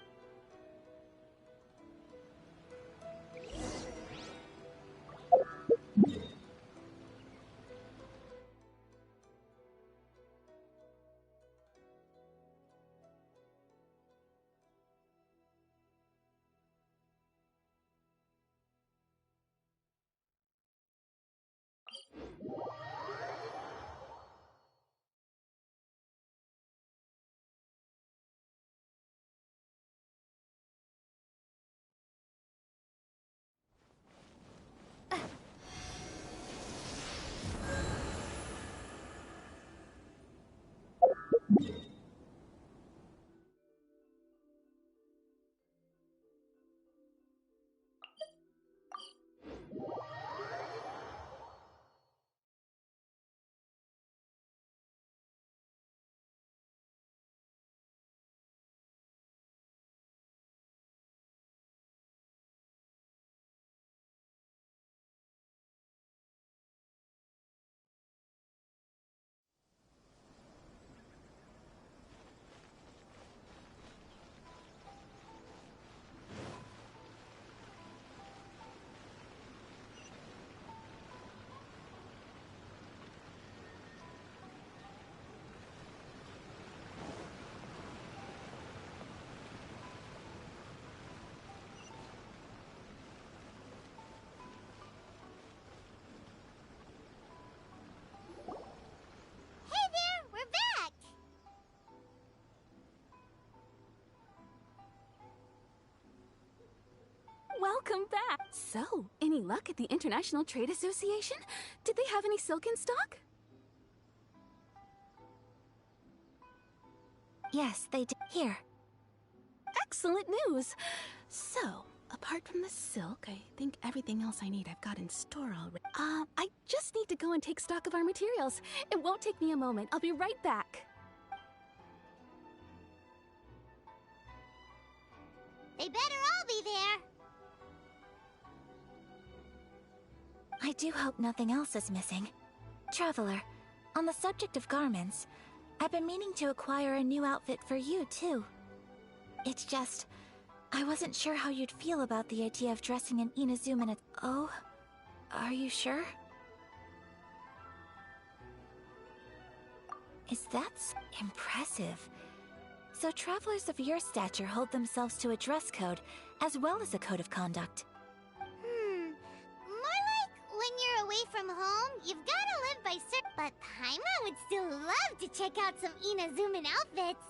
Welcome back! So, any luck at the International Trade Association? Did they have any silk in stock? Yes, they did. Here. Excellent news! So, apart from the silk, I think everything else I need I've got in store already. I just need to go and take stock of our materials. It won't take me a moment. I'll be right back. They better all be there. I do hope nothing else is missing. Traveler, on the subject of garments, I've been meaning to acquire a new outfit for you, too. It's just, I wasn't sure how you'd feel about the idea of dressing in Inazuma in a... Oh, are you sure? Is that impressive? So travelers of your stature hold themselves to a dress code, as well as a code of conduct. More like when you're away from home, you've gotta live by certain... But Paimon would still love to check out some Inazuman outfits.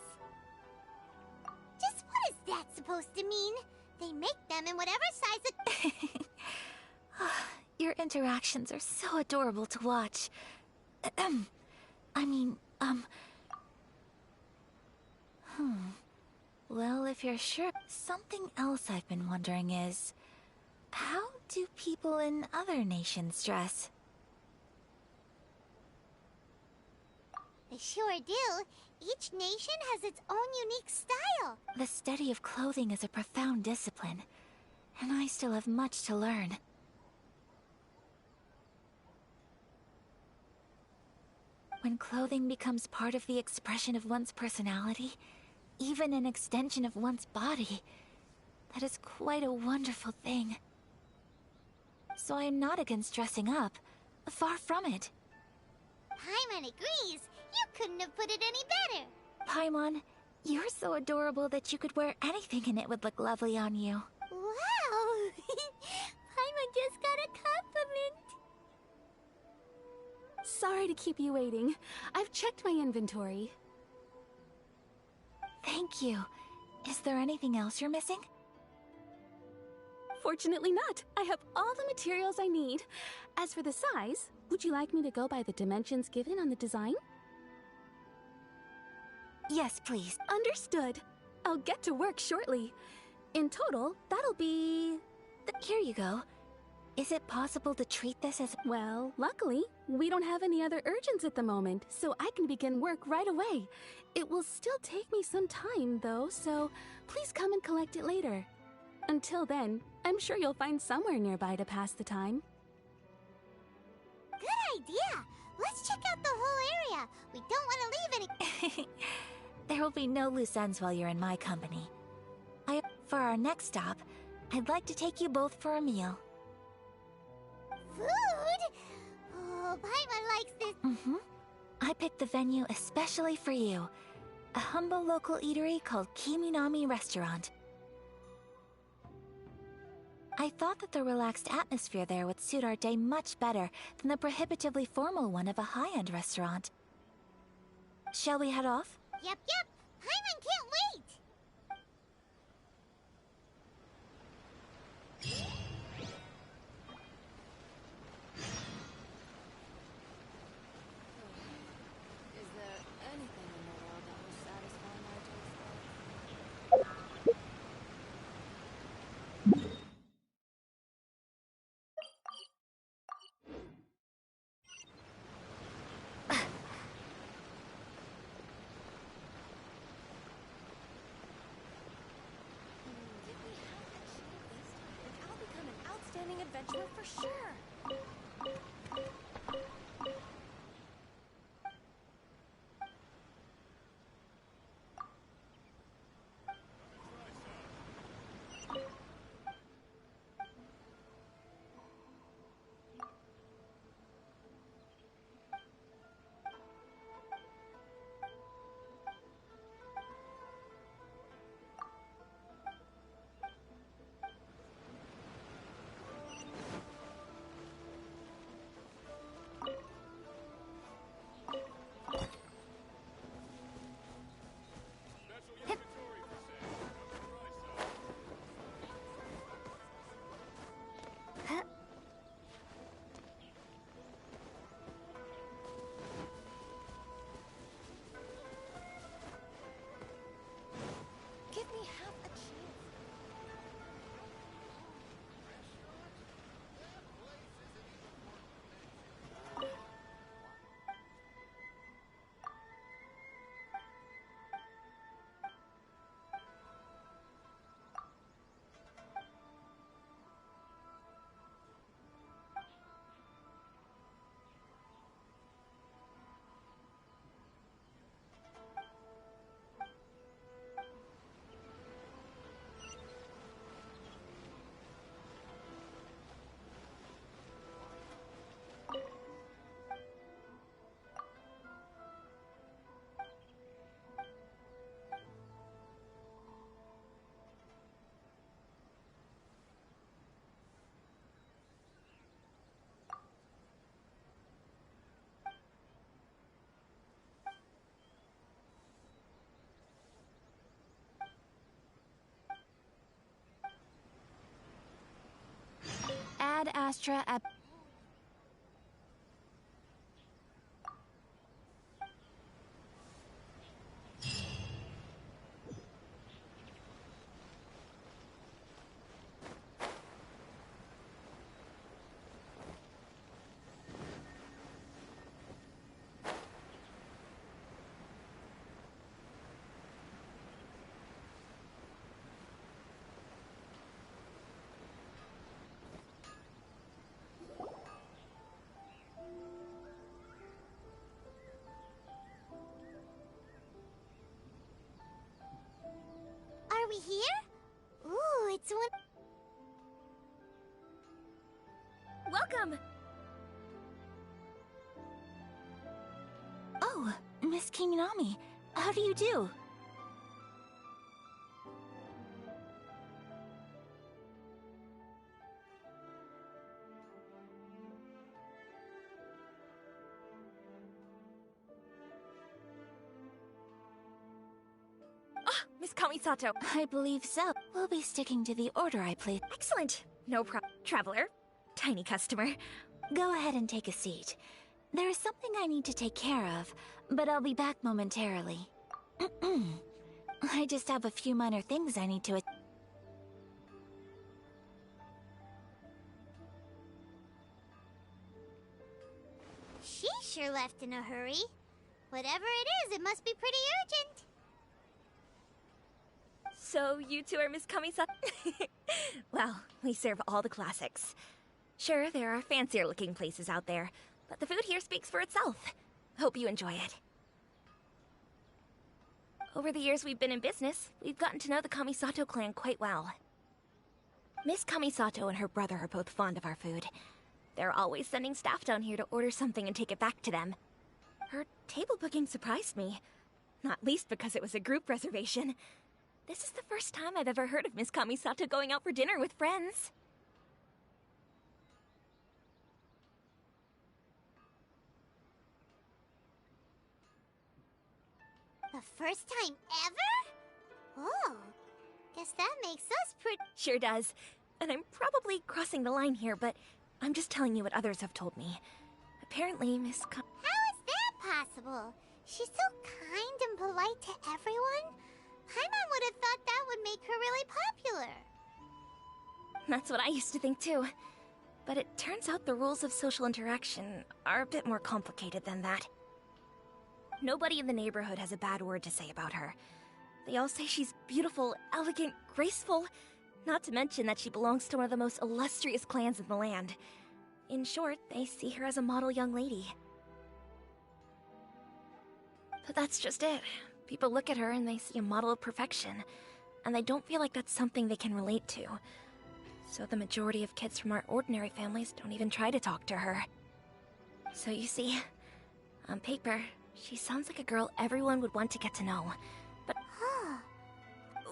Just what is that supposed to mean? They make them in whatever size it... Your interactions are so adorable to watch. Well, if you're sure... Something else I've been wondering is... How do people in other nations dress? They sure do. Each nation has its own unique style. The study of clothing is a profound discipline, and I still have much to learn. When clothing becomes part of the expression of one's personality, even an extension of one's body, that is quite a wonderful thing. So I am not against dressing up. Far from it. Paimon agrees. You couldn't have put it any better. Paimon, you're so adorable that you could wear anything and it would look lovely on you. Wow! Paimon just got a compliment. Sorry to keep you waiting. I've checked my inventory. Thank you. Is there anything else you're missing? Fortunately not. I have all the materials I need. As for the size, would you like me to go by the dimensions given on the design? Yes, please. Understood. I'll get to work shortly. In total, that'll be... Here you go. Is it possible to treat this as... Well, luckily, we don't have any other urgents at the moment, so I can begin work right away. It will still take me some time, though, so please come and collect it later. Until then, I'm sure you'll find somewhere nearby to pass the time. Good idea! Let's check out the whole area. We don't want to leave any... There will be no loose ends while you're in my company. For our next stop, I'd like to take you both for a meal. Food? Oh, Paimon likes this. I picked the venue especially for you. A humble local eatery called Kiminami Restaurant. I thought that the relaxed atmosphere there would suit our day much better than the prohibitively formal one of a high-end restaurant. Shall we head off? Yep. Paimon can't wait! Is there anything in the world that will satisfy my Outstanding adventurer for sure. Astra at... Are we here? Ooh, it's one. Welcome! Oh, Miss Kiminami, how do you do? Miss Kamisato. I believe so. We'll be sticking to the order I placed. Excellent. No problem. Traveler. Tiny customer. Go ahead and take a seat. There is something I need to take care of, but I'll be back momentarily. I just have a few minor things I need to... She sure left in a hurry. Whatever it is, it must be pretty urgent. So, you two are Miss Kamisato? Well, we serve all the classics. Sure, there are fancier looking places out there, but the food here speaks for itself. Hope you enjoy it. Over the years we've been in business, we've gotten to know the Kamisato clan quite well. Miss Kamisato and her brother are both fond of our food. They're always sending staff down here to order something and take it back to them. Her table booking surprised me, not least because it was a group reservation. This is the first time I've ever heard of Miss Kamisato going out for dinner with friends. The first time ever? Oh, guess that makes us pretty... Sure does. And I'm probably crossing the line here, but I'm just telling you what others have told me. Apparently, Miss How is that possible? She's so kind and polite to everyone. Paimon would have thought that would make her really popular. That's what I used to think too. But it turns out the rules of social interaction are a bit more complicated than that. Nobody in the neighborhood has a bad word to say about her. They all say she's beautiful, elegant, graceful, not to mention that she belongs to one of the most illustrious clans in the land. In short, they see her as a model young lady. But that's just it. People look at her and they see a model of perfection, and they don't feel like that's something they can relate to. So the majority of kids from our ordinary families don't even try to talk to her. So you see, on paper, she sounds like a girl everyone would want to get to know. But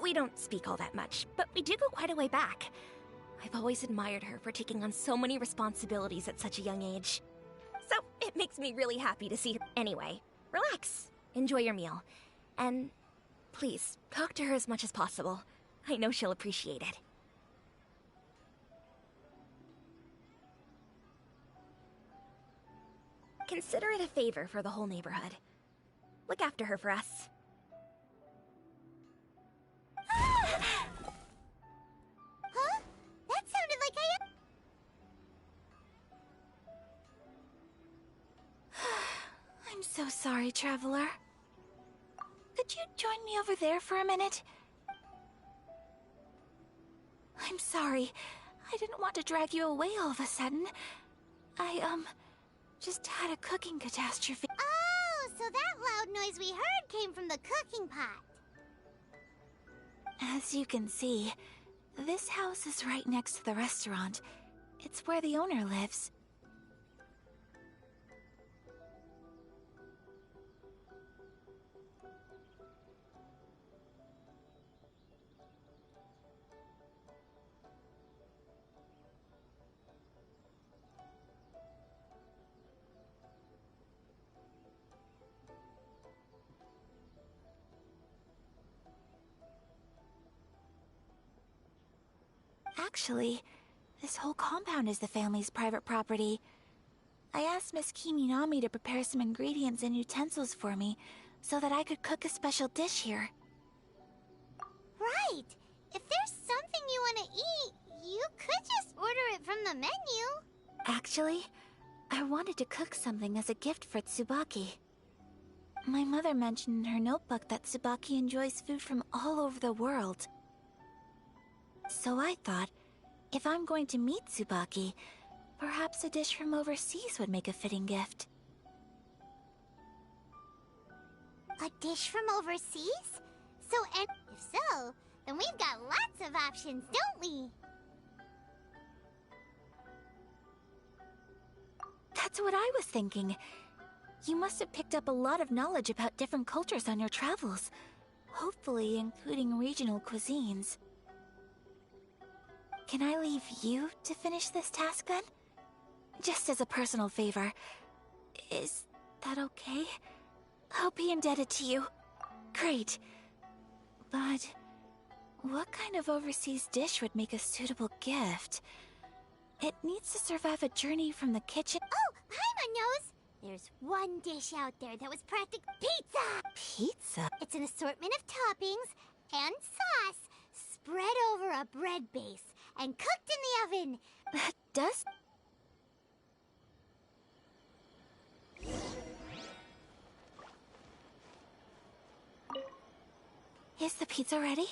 we don't speak all that much, but we do go quite a way back. I've always admired her for taking on so many responsibilities at such a young age. So it makes me really happy to see her. Anyway, relax, enjoy your meal, and please, talk to her as much as possible. I know she'll appreciate it. Consider it a favor for the whole neighborhood. Look after her for us. Huh? That sounded like I'm so sorry, Traveler. Could you join me over there for a minute? I'm sorry. I didn't want to drag you away all of a sudden. I, just had a cooking catastrophe. Oh, so that loud noise we heard came from the cooking pot. As you can see, this house is right next to the restaurant. It's where the owner lives. Actually, This whole compound is the family's private property. I asked Miss Kiminami to prepare some ingredients and utensils for me so that I could cook a special dish here. Right! If there's something you want to eat, you could just order it from the menu. Actually, I wanted to cook something as a gift for Tsubaki. My mother mentioned in her notebook that Tsubaki enjoys food from all over the world. So I thought, if I'm going to meet Tsubaki, perhaps a dish from overseas would make a fitting gift. A dish from overseas? If so, then we've got lots of options, don't we? That's what I was thinking. You must have picked up a lot of knowledge about different cultures on your travels, hopefully including regional cuisines. Can I leave you to finish this task then? Just as a personal favor. Is that okay? I'll be indebted to you. Great. But what kind of overseas dish would make a suitable gift? It needs to survive a journey from the kitchen. Oh, Paimon knows! There's one dish out there that was practically pizza! Pizza? It's an assortment of toppings and sauce spread over a bread base and cooked in the oven. That does... Is the pizza ready?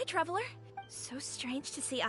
Hi, Traveler. So strange to see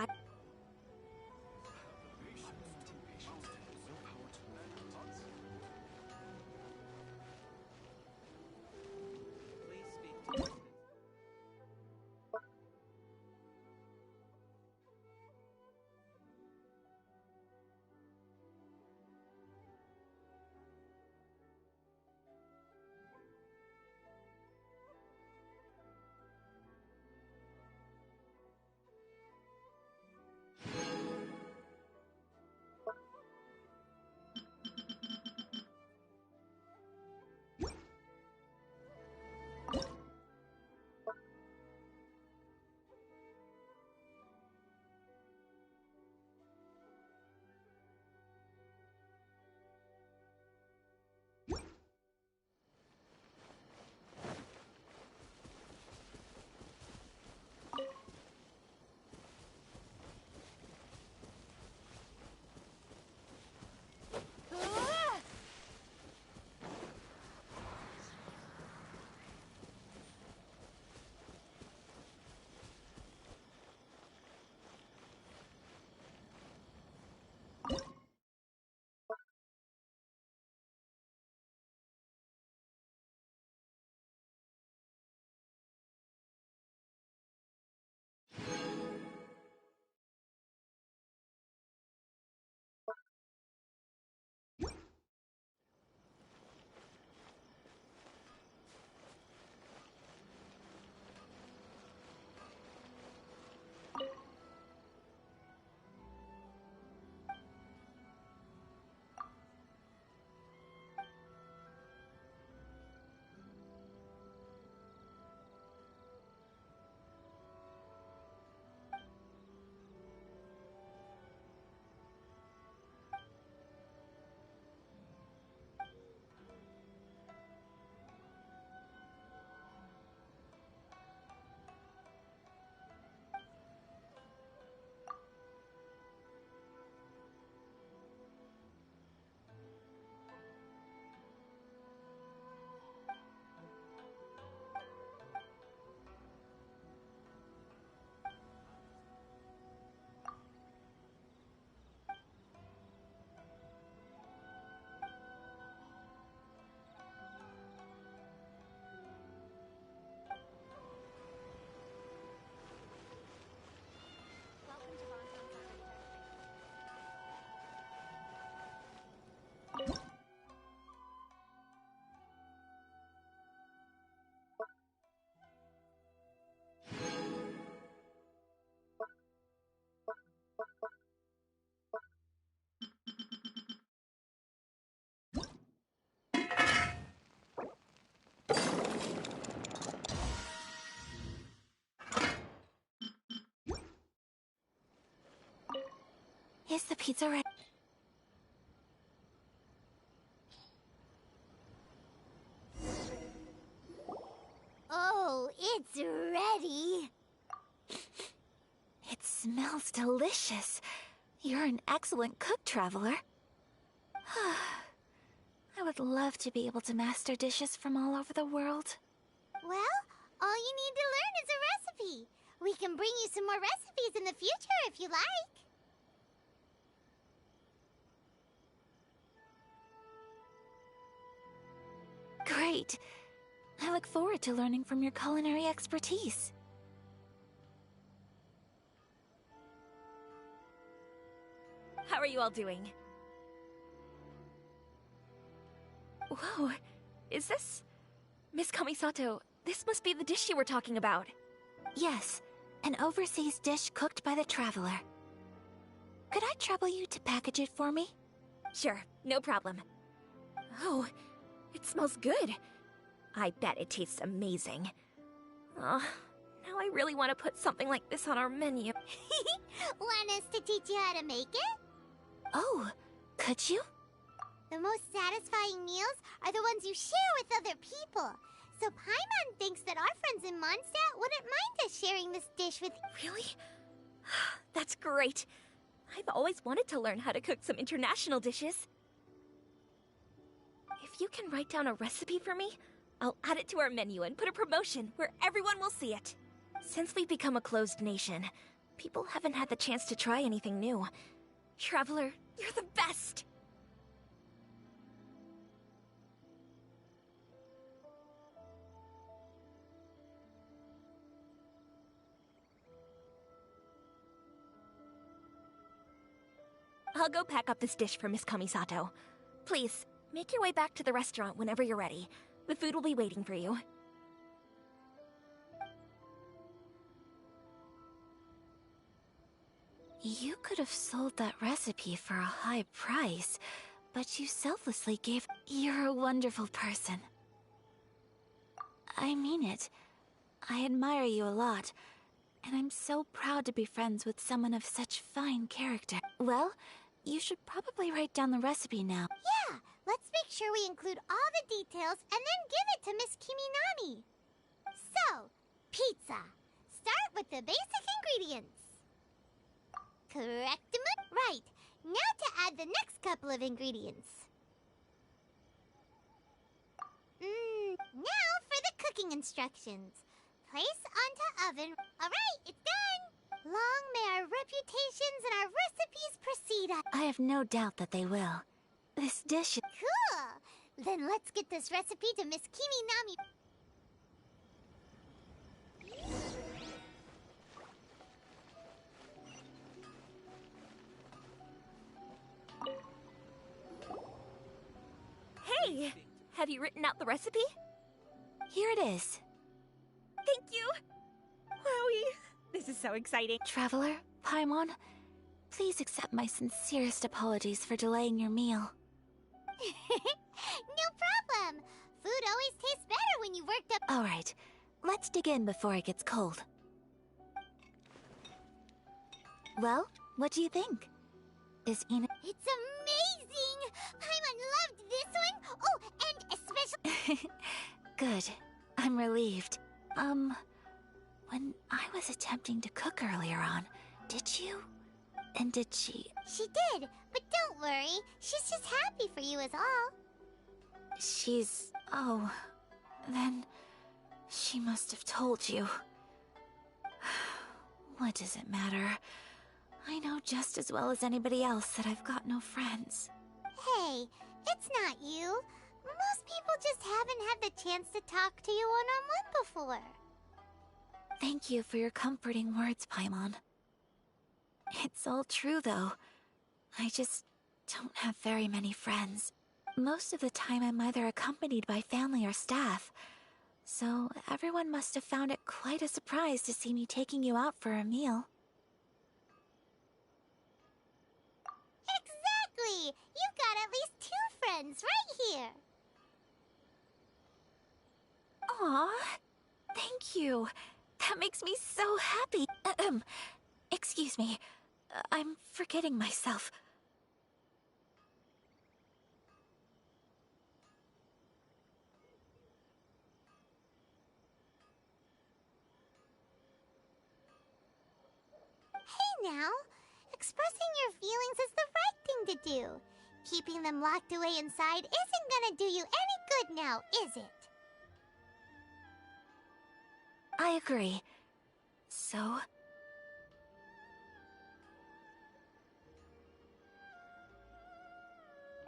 Is the pizza ready? Oh, it's ready. It smells delicious. You're an excellent cook, Traveler. I would love to be able to master dishes from all over the world. Well, all you need to learn is a recipe. We can bring you some more recipes in the future if you like. Great. I look forward to learning from your culinary expertise. How are you all doing? Whoa, is this... Miss Kamisato, this must be the dish you were talking about. Yes, an overseas dish cooked by the Traveler. Could I trouble you to package it for me? Sure, no problem. Oh, it smells good. I bet it tastes amazing. Now I really want to put something like this on our menu. Want us to teach you how to make it? Oh, could you? The most satisfying meals are the ones you share with other people. So Paimon thinks that our friends in Mondstadt wouldn't mind us sharing this dish with... Really? That's great. I've always wanted to learn how to cook some international dishes. If you can write down a recipe for me, I'll add it to our menu and put a promotion where everyone will see it. Since we've become a closed nation, people haven't had the chance to try anything new. Traveler, you're the best! I'll go pack up this dish for Miss Kamisato. Please, make your way back to the restaurant whenever you're ready. The food will be waiting for you. You could have sold that recipe for a high price, but you selflessly gave... You're a wonderful person. I mean it. I admire you a lot, and I'm so proud to be friends with someone of such fine character. Well, you should probably write down the recipe now. Yeah, let's make sure we include all the details and then give it to Miss Kiminami. So, pizza. Start with the basic ingredients. Correct? Right. Now to add the next couple of ingredients. Now for the cooking instructions. Place onto oven. Alright, it's done! Long may our reputations and our recipes proceed. I have no doubt that they will. This dish... Cool! Then let's get this recipe to Miss Kiminami. Hey! Have you written out the recipe? Here it is. Thank you! Wowie! This is so exciting. Traveler, Paimon, please accept my sincerest apologies for delaying your meal. No problem! Food always tastes better when you worked up... Alright, let's dig in before it gets cold. Well, what do you think? Is Ina... It's amazing! Paimon loved this one! Oh, and especially... Good. I'm relieved. When I was attempting to cook earlier on, did you? And did she... She did, but don't worry. She's just happy for you is all. She's... Oh... Then... She must have told you. What does it matter? I know just as well as anybody else that I've got no friends. Hey, it's not you. Most people just haven't had the chance to talk to you one-on-one before. Thank you for your comforting words, Paimon. It's all true, though. I just don't have very many friends. Most of the time I'm either accompanied by family or staff, so everyone must have found it quite a surprise to see me taking you out for a meal. Exactly! You've got at least 2 friends right here. Aw, thank you. That makes me so happy. Excuse me. I'm forgetting myself. Hey now, expressing your feelings is the right thing to do. Keeping them locked away inside isn't gonna do you any good now, is it? I agree. So?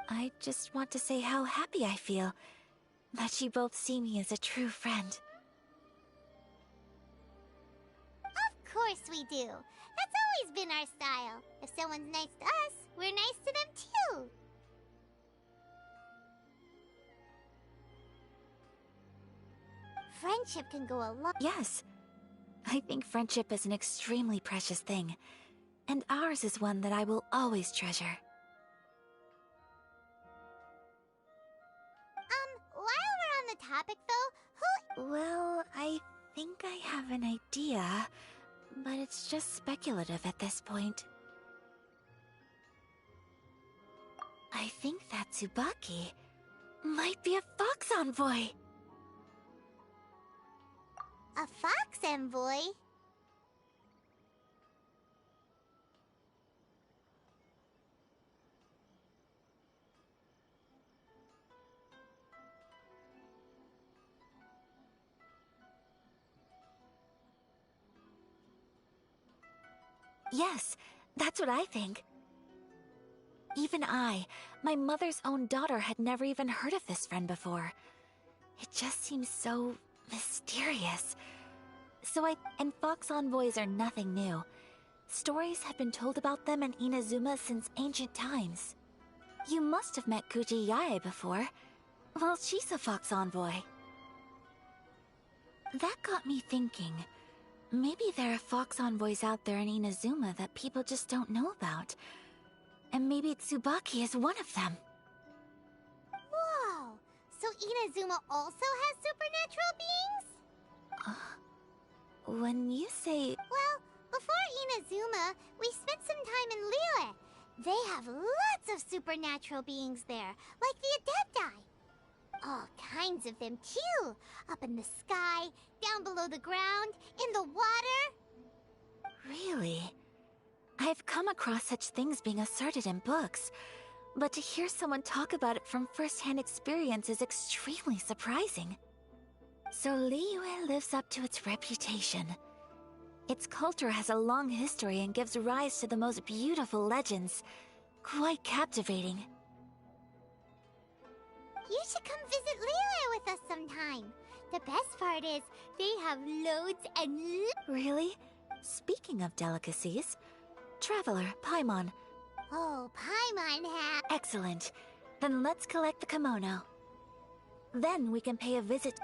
I just want to say how happy I feel that you both see me as a true friend. Of course we do. That's always been our style. If someone's nice to us, we're nice to them too. Friendship can go a lot. Yes. I think friendship is an extremely precious thing, and ours is one that I will always treasure. While we're on the topic though, Well, I think I have an idea, but it's just speculative at this point. I think that Tsubaki might be a fox envoy. a fox envoy? Yes, that's what I think. Even I, my mother's own daughter, had never even heard of this friend before. It just seems so mysterious. And fox envoys are nothing new. Stories have been told about them in Inazuma since ancient times. You must have met Kuji Yae before. Well, she's a fox envoy. That got me thinking. Maybe there are fox envoys out there in Inazuma that people just don't know about. And maybe Tsubaki is one of them. Whoa! So Inazuma also has supernatural beings? When you say... Well, before Inazuma, we spent some time in Liyue. They have lots of supernatural beings there, like the Adepti. All kinds of them, too. Up in the sky, down below the ground, in the water. Really? I've come across such things being asserted in books, but to hear someone talk about it from first-hand experience is extremely surprising. So Liyue lives up to its reputation. Its culture has a long history and gives rise to the most beautiful legends. Quite captivating. You should come visit Liyue with us sometime. The best part is, they have loads and Really? Speaking of delicacies, Traveler, Paimon. Oh, Paimon has... Excellent. Then let's collect the kimono. Then we can pay a visit...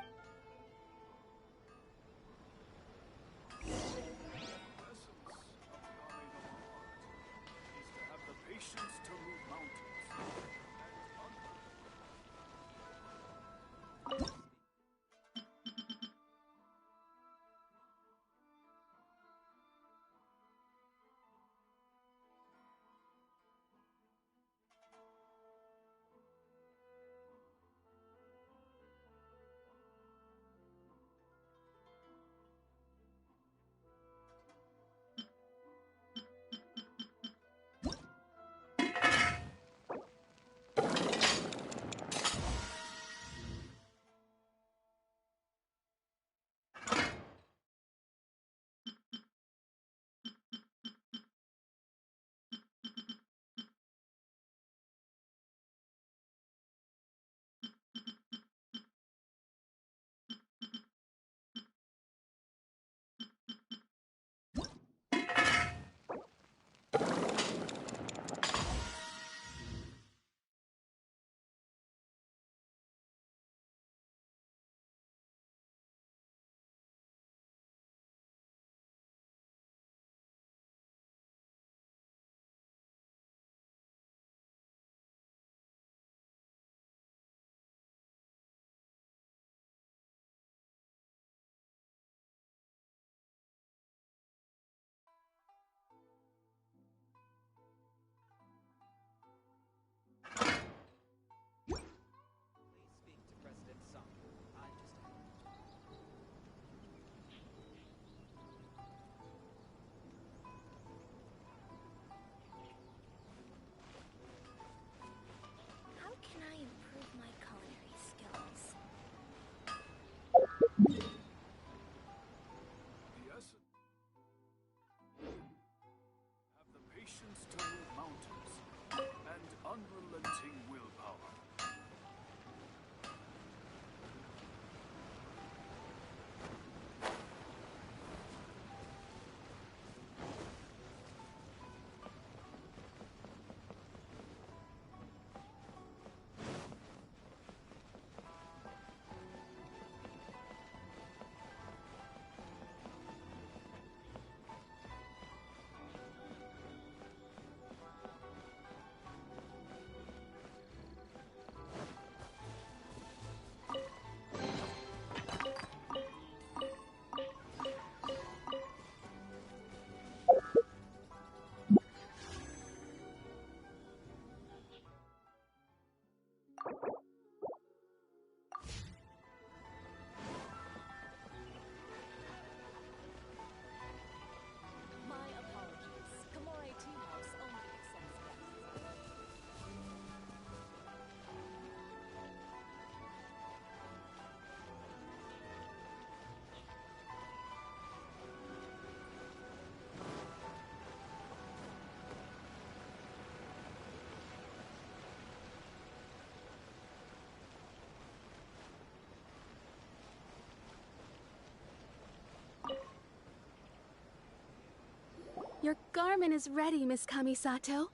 Your garment is ready, Miss Kamisato.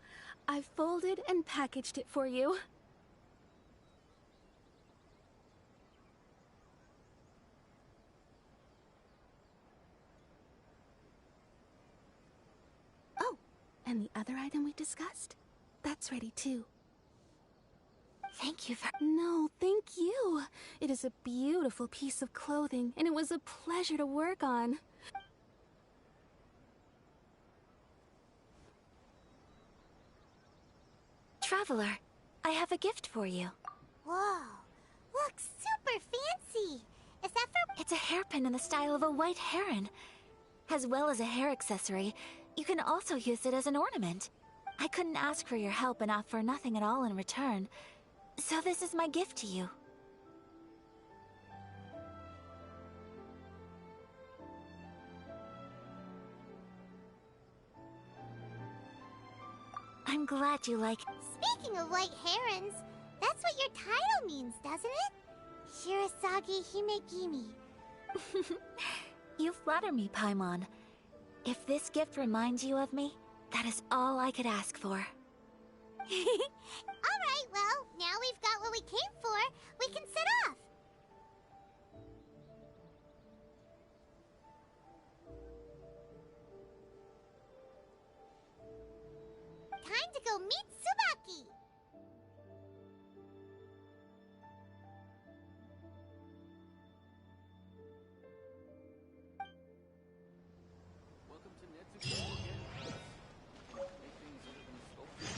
I've folded and packaged it for you. Oh, and the other item we discussed? That's ready too. Thank you for... No, thank you. It is a beautiful piece of clothing, and it was a pleasure to work on. Traveler, I have a gift for you. Whoa, looks super fancy. Is that for... It's a hairpin in the style of a white heron. As well as a hair accessory, you can also use it as an ornament. I couldn't ask for your help and offer nothing at all in return. So this is my gift to you. I'm glad you like... Speaking of white herons, that's what your title means, doesn't it? Shirasagi Himegimi. You flatter me, Paimon. If this gift reminds you of me, that is all I could ask for. Alright, well, now we've got what we came for. We can set off. Time to go meet Tsubaki. Welcome to Netsuko again. Make things other than sculpture.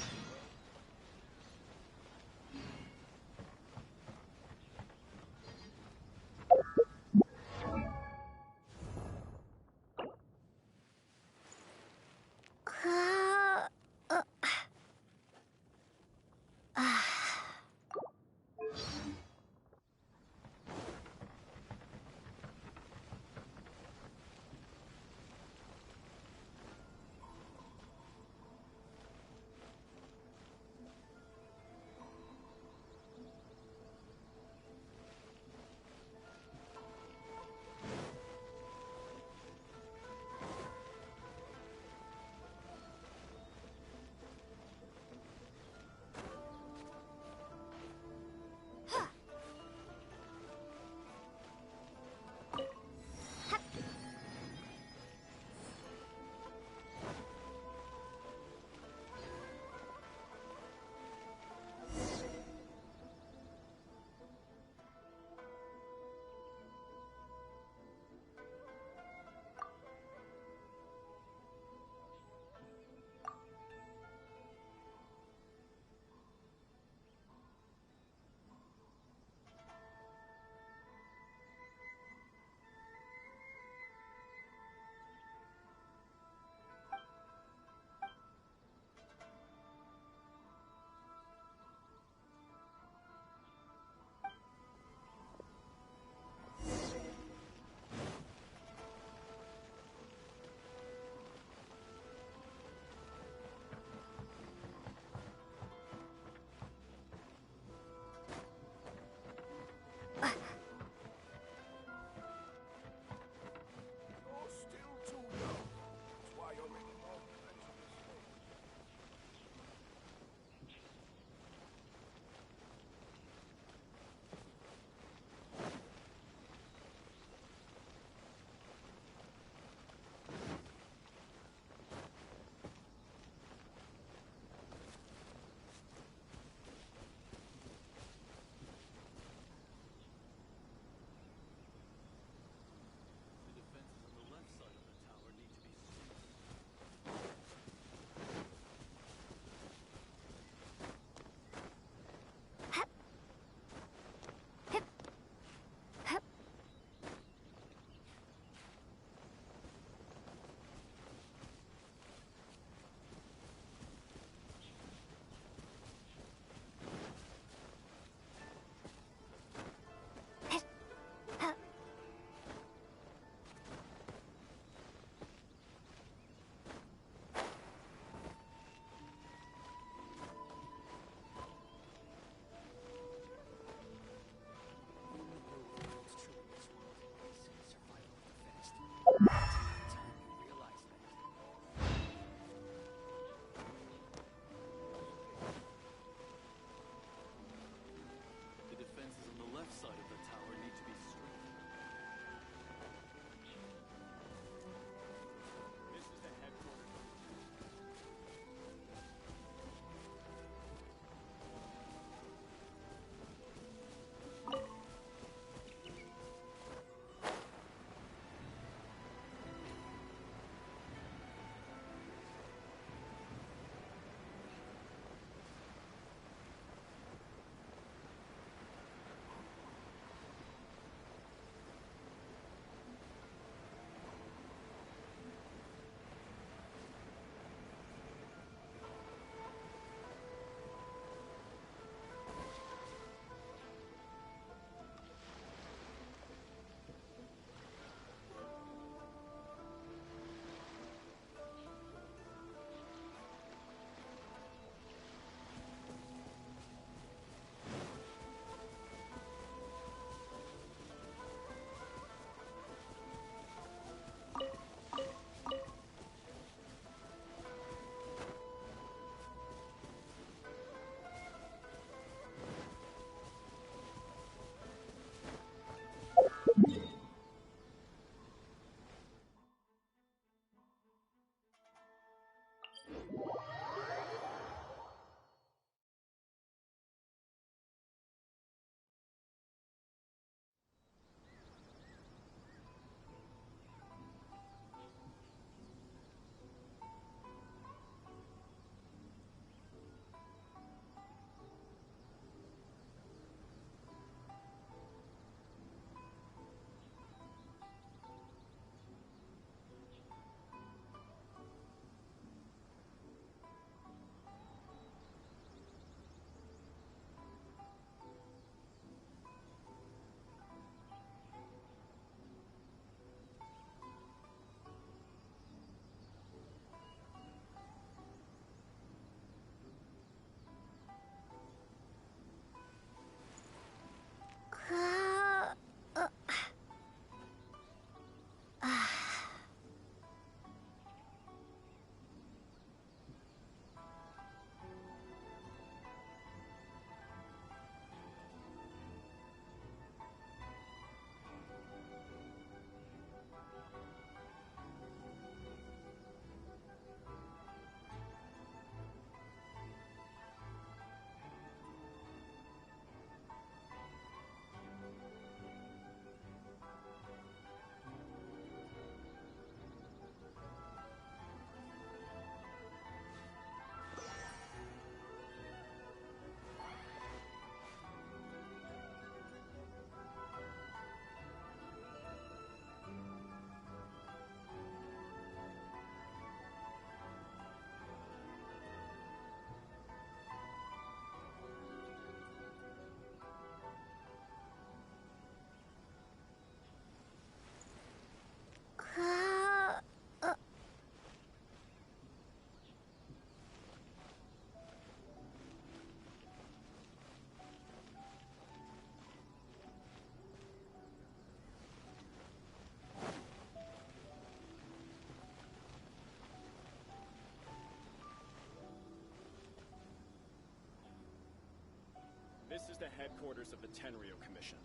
headquarters of the Tenryo Commission.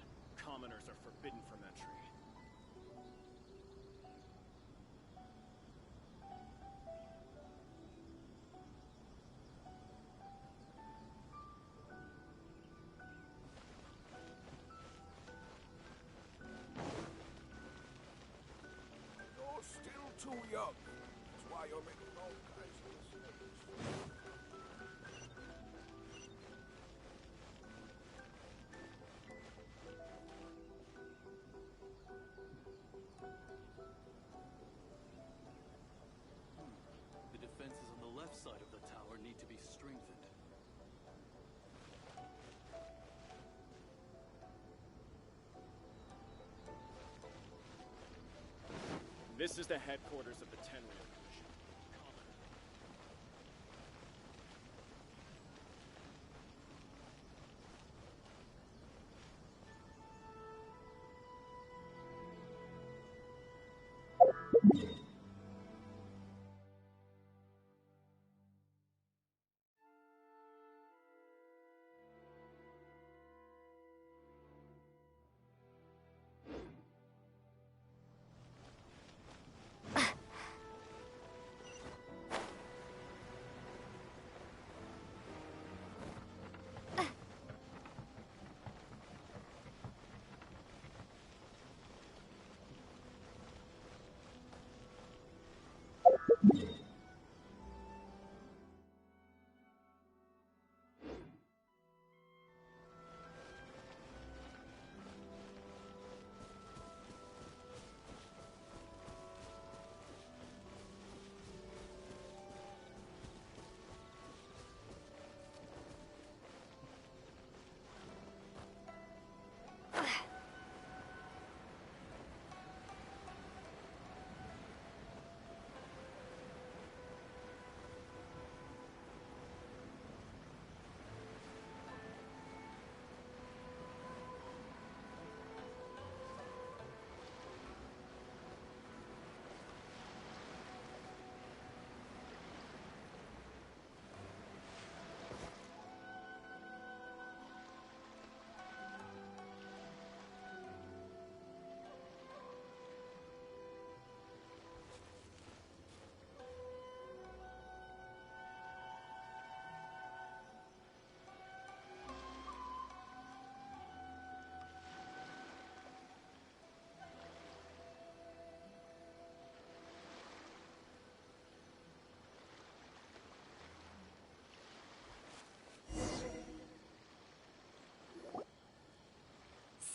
Commoners are forbidden from entry. You're still too young. That's why you're making all kinds of mistakes. The defenses on the left side of the tower need to be strengthened. This is the headquarters of the Tenryo Commission.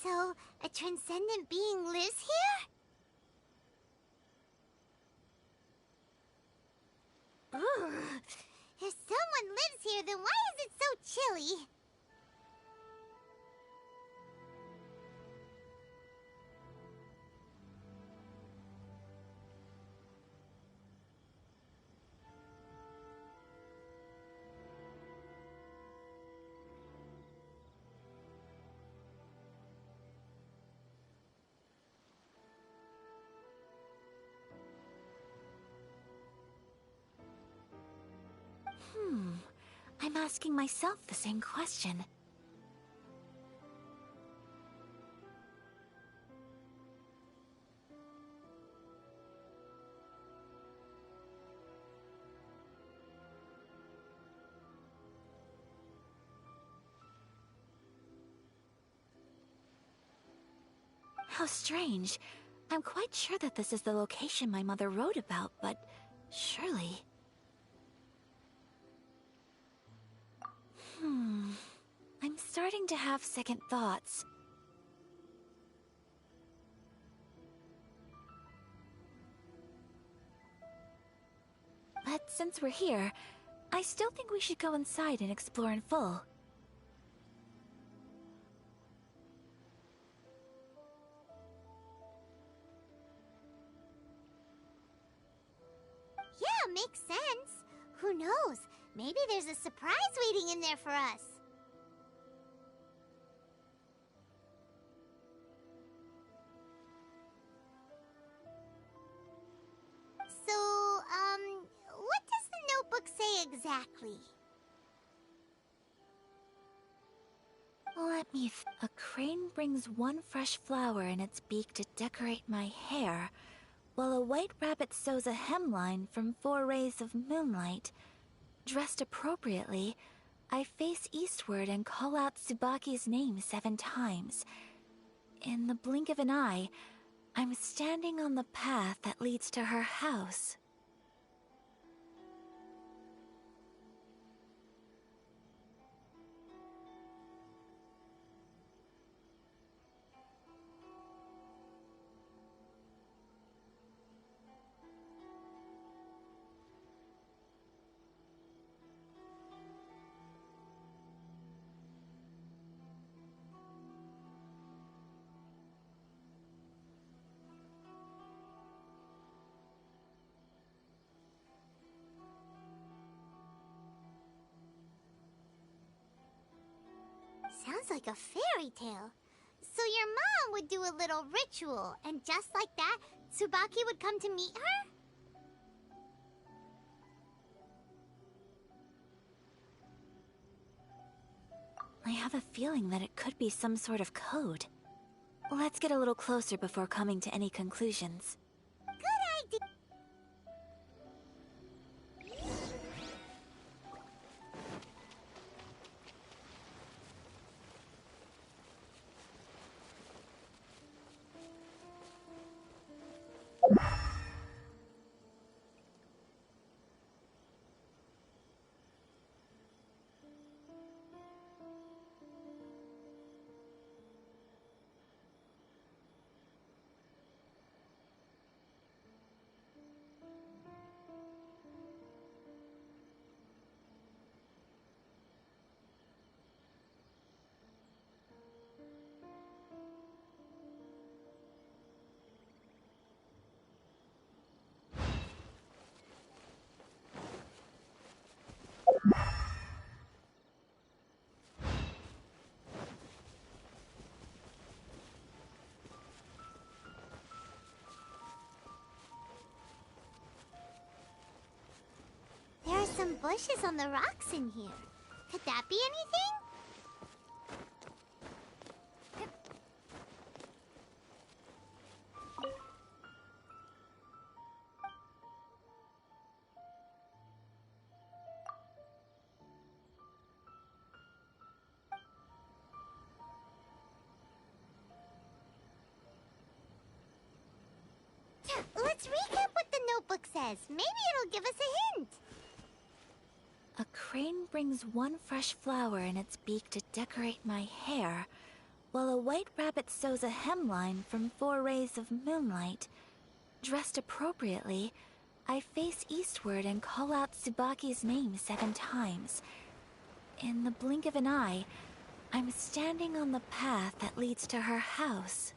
So, a transcendent being lives here? Ugh. If someone lives here, then why is it so chilly? I'm asking myself the same question. How strange. I'm quite sure that this is the location my mother wrote about, but surely... I'm starting to have second thoughts. But since we're here, I still think we should go inside and explore in full. Yeah, makes sense. Who knows? Maybe there's a surprise waiting in there for us. So, what does the notebook say exactly? Let me A crane brings one fresh flower in its beak to decorate my hair, while a white rabbit sews a hemline from 4 rays of moonlight. Dressed appropriately, I face eastward and call out Tsubaki's name 7 times. In the blink of an eye, I'm standing on the path that leads to her house. Sounds like a fairy tale. So your mom would do a little ritual, and just like that, Tsubaki would come to meet her? I have a feeling that it could be some sort of code. Let's get a little closer before coming to any conclusions. Good idea! There are some bushes on the rocks in here. Could that be anything? Let's recap what the notebook says. Maybe it'll give us a hint. A crane brings one fresh flower in its beak to decorate my hair, while a white rabbit sews a hemline from 4 rays of moonlight. Dressed appropriately, I face eastward and call out Tsubaki's name 7 times. In the blink of an eye, I'm standing on the path that leads to her house.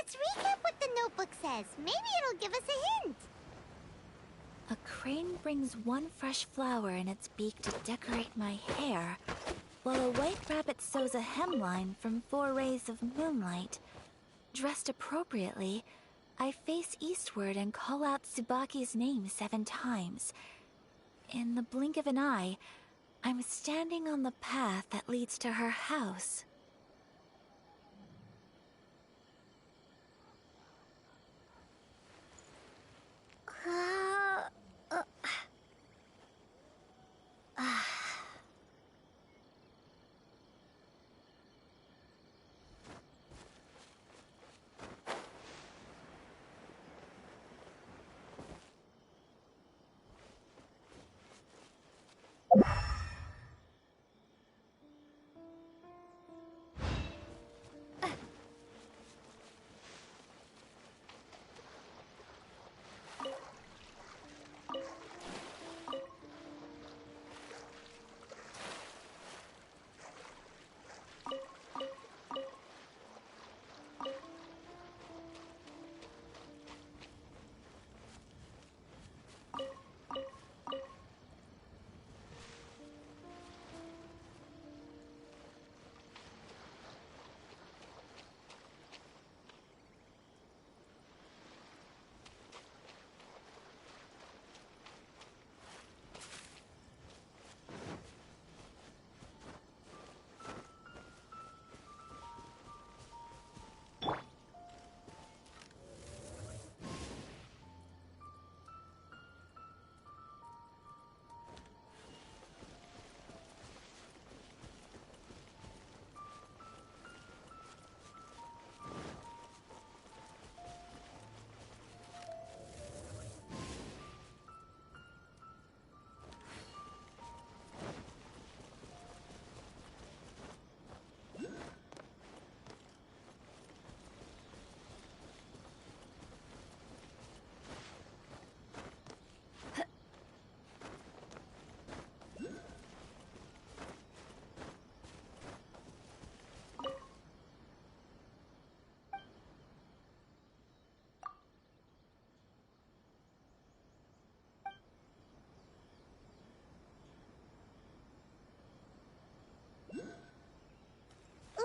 Let's recap what the notebook says. Maybe it'll give us a hint. A crane brings one fresh flower in its beak to decorate my hair, while a white rabbit sews a hemline from 4 rays of moonlight. Dressed appropriately, I face eastward and call out Tsubaki's name 7 times. In the blink of an eye, I'm standing on the path that leads to her house.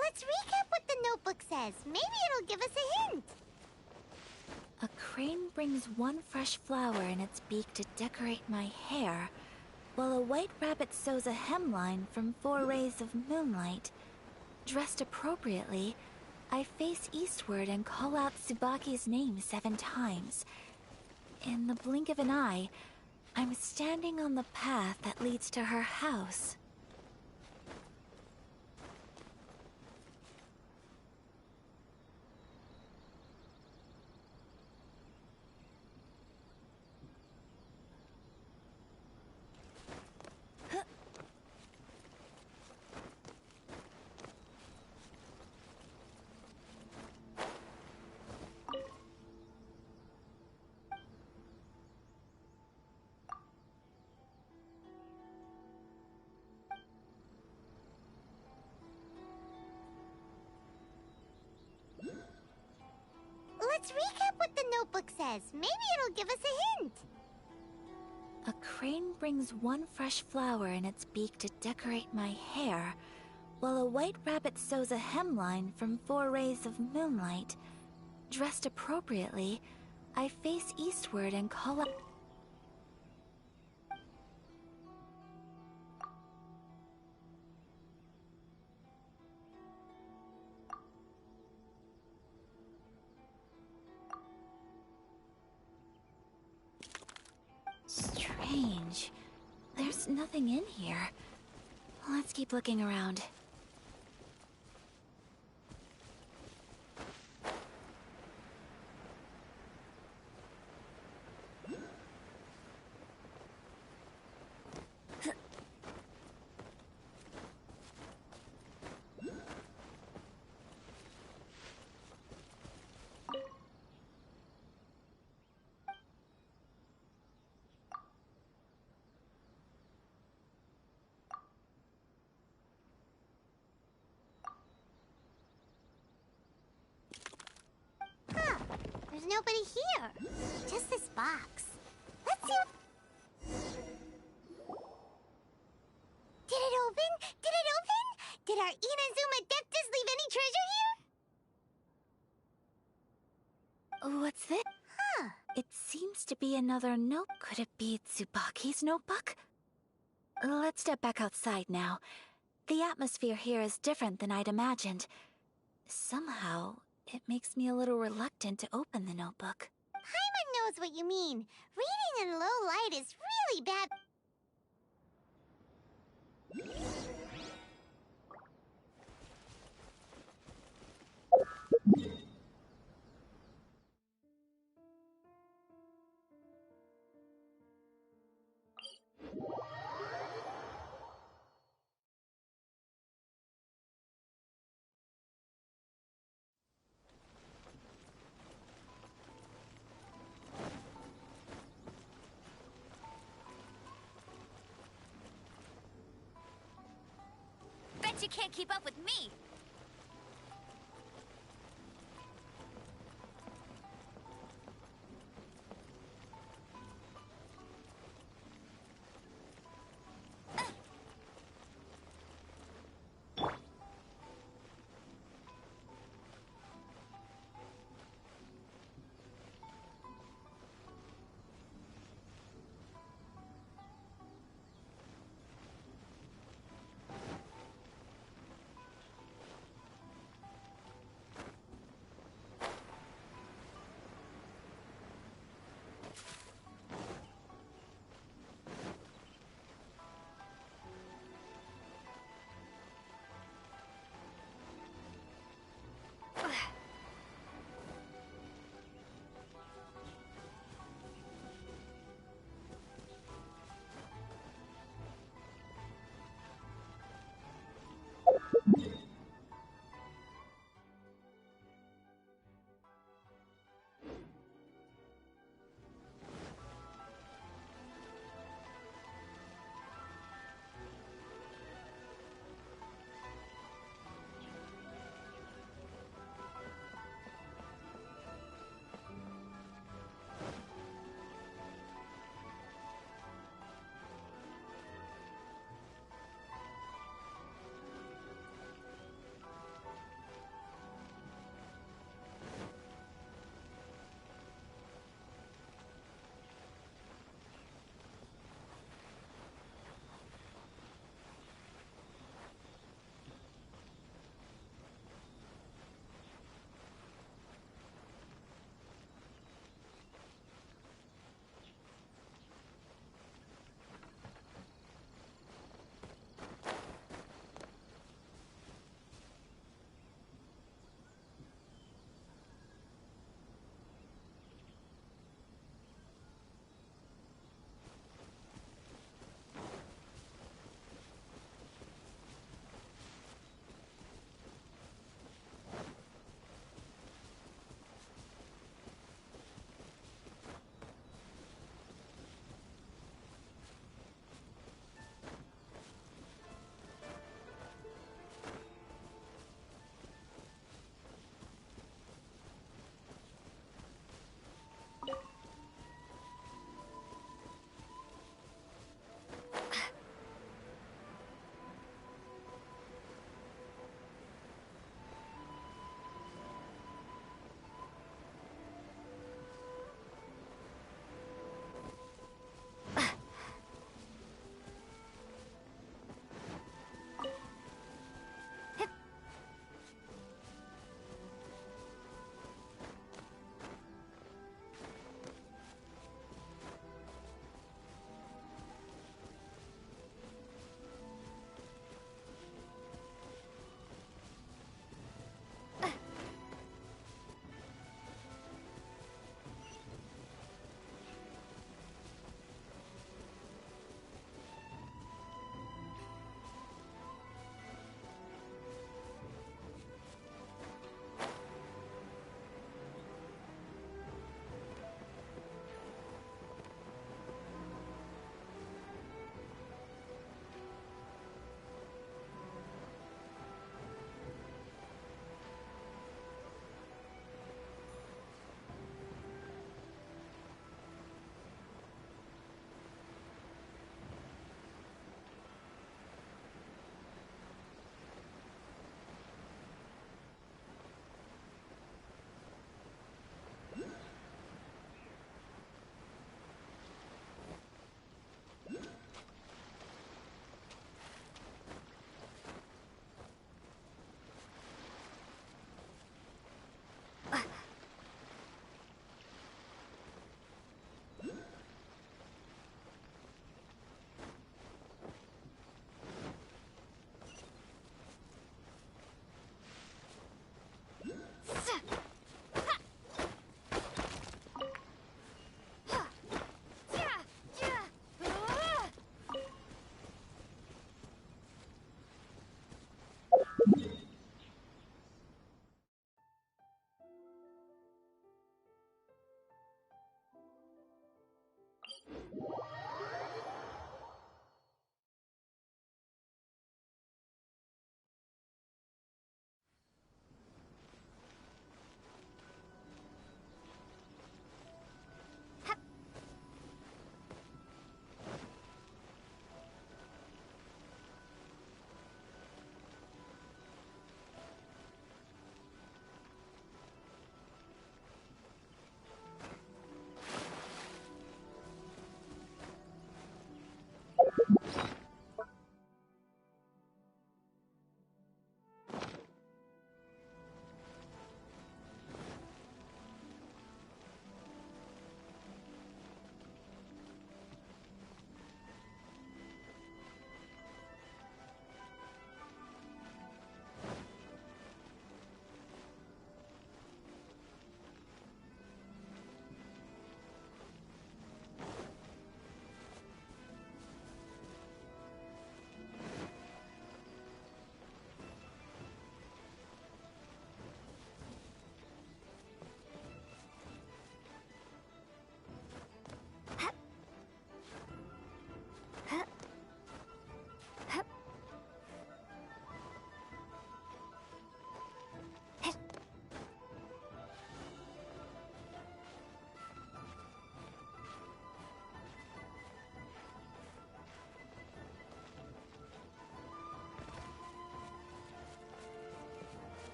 Let's recap what the notebook says. Maybe it'll give us a hint. A crane brings one fresh flower in its beak to decorate my hair, while a white rabbit sews a hemline from 4 rays of moonlight. Dressed appropriately, I face eastward and call out Tsubaki's name 7 times. In the blink of an eye, I'm standing on the path that leads to her house. Let's recap what the notebook says. Maybe it'll give us a hint. A crane brings one fresh flower in its beak to decorate my hair, while a white rabbit sews a hemline from 4 rays of moonlight. Dressed appropriately, I face eastward and call up. Strange. There's nothing in here. Let's keep looking around. nobody here. Just this box. Let's see what... Did it open? Did it open? Did our Inazuma Adeptus leave any treasure here? What's this? Huh. It seems to be another note. Could it be Tsubaki's notebook? Let's step back outside now. The atmosphere here is different than I'd imagined. Somehow, it makes me a little reluctant to open the notebook. Paimon knows what you mean. Reading in low light is really bad. Bet you can't keep up with me!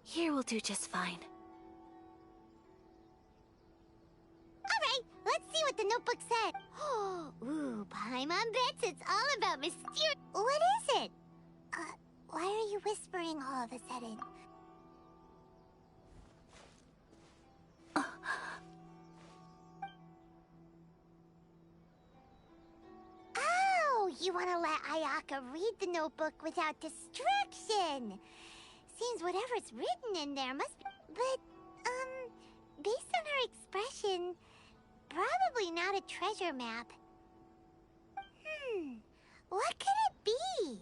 Here will do just fine. Alright, let's see what the notebook said. Ooh, Paimon bets it's all about mysterious. What is it? Why are you whispering all of a sudden? Oh, you want to let Ayaka read the notebook without distraction. Seems whatever's written in there must be... But, based on her expression, probably not a treasure map. What could it be?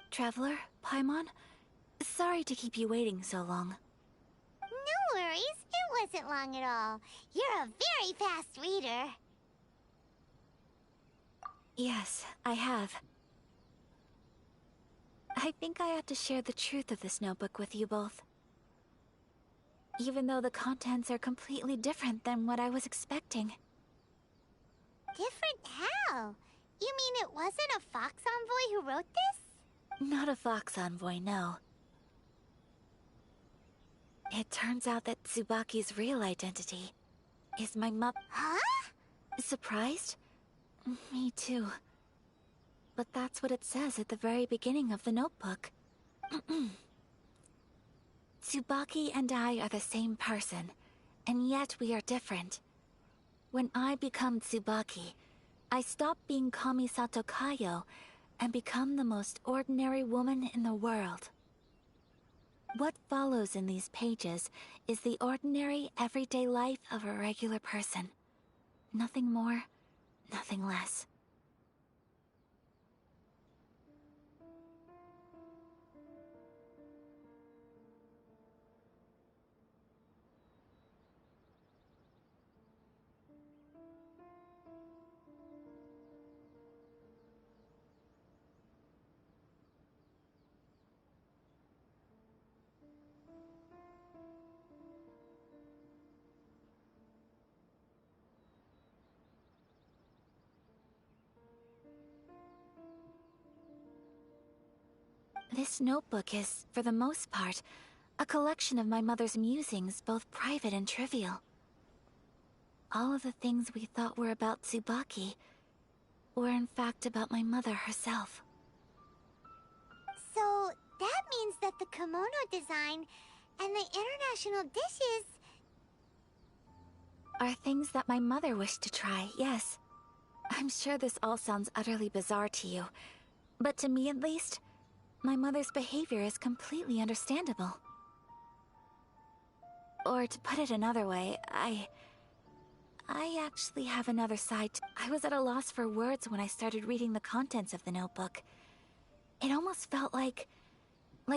Traveler, Paimon, sorry to keep you waiting so long. No worries, it wasn't long at all. You're a very fast reader. Yes, I have. I think I ought to share the truth of this notebook with you both. Even though the contents are completely different than what I was expecting. Different how? You mean it wasn't a Fox Envoy who wrote this? Not a Fox Envoy, no. It turns out that Tsubaki's real identity is my Huh? Surprised? Me too. But that's what it says at the very beginning of the notebook. Tsubaki and I are the same person, and yet we are different. When I become Tsubaki, I stop being Kamisato Kayo and become the most ordinary woman in the world. What follows in these pages is the ordinary, everyday life of a regular person. Nothing more, nothing less. This notebook is, for the most part, a collection of my mother's musings, both private and trivial. All of the things we thought were about Tsubaki were in fact about my mother herself. So, that means that the kimono design and the international dishes... are things that my mother wished to try, yes. I'm sure this all sounds utterly bizarre to you, but to me at least, my mother's behavior is completely understandable. Or to put it another way, I actually have another side. I was at a loss for words when I started reading the contents of the notebook. It almost felt like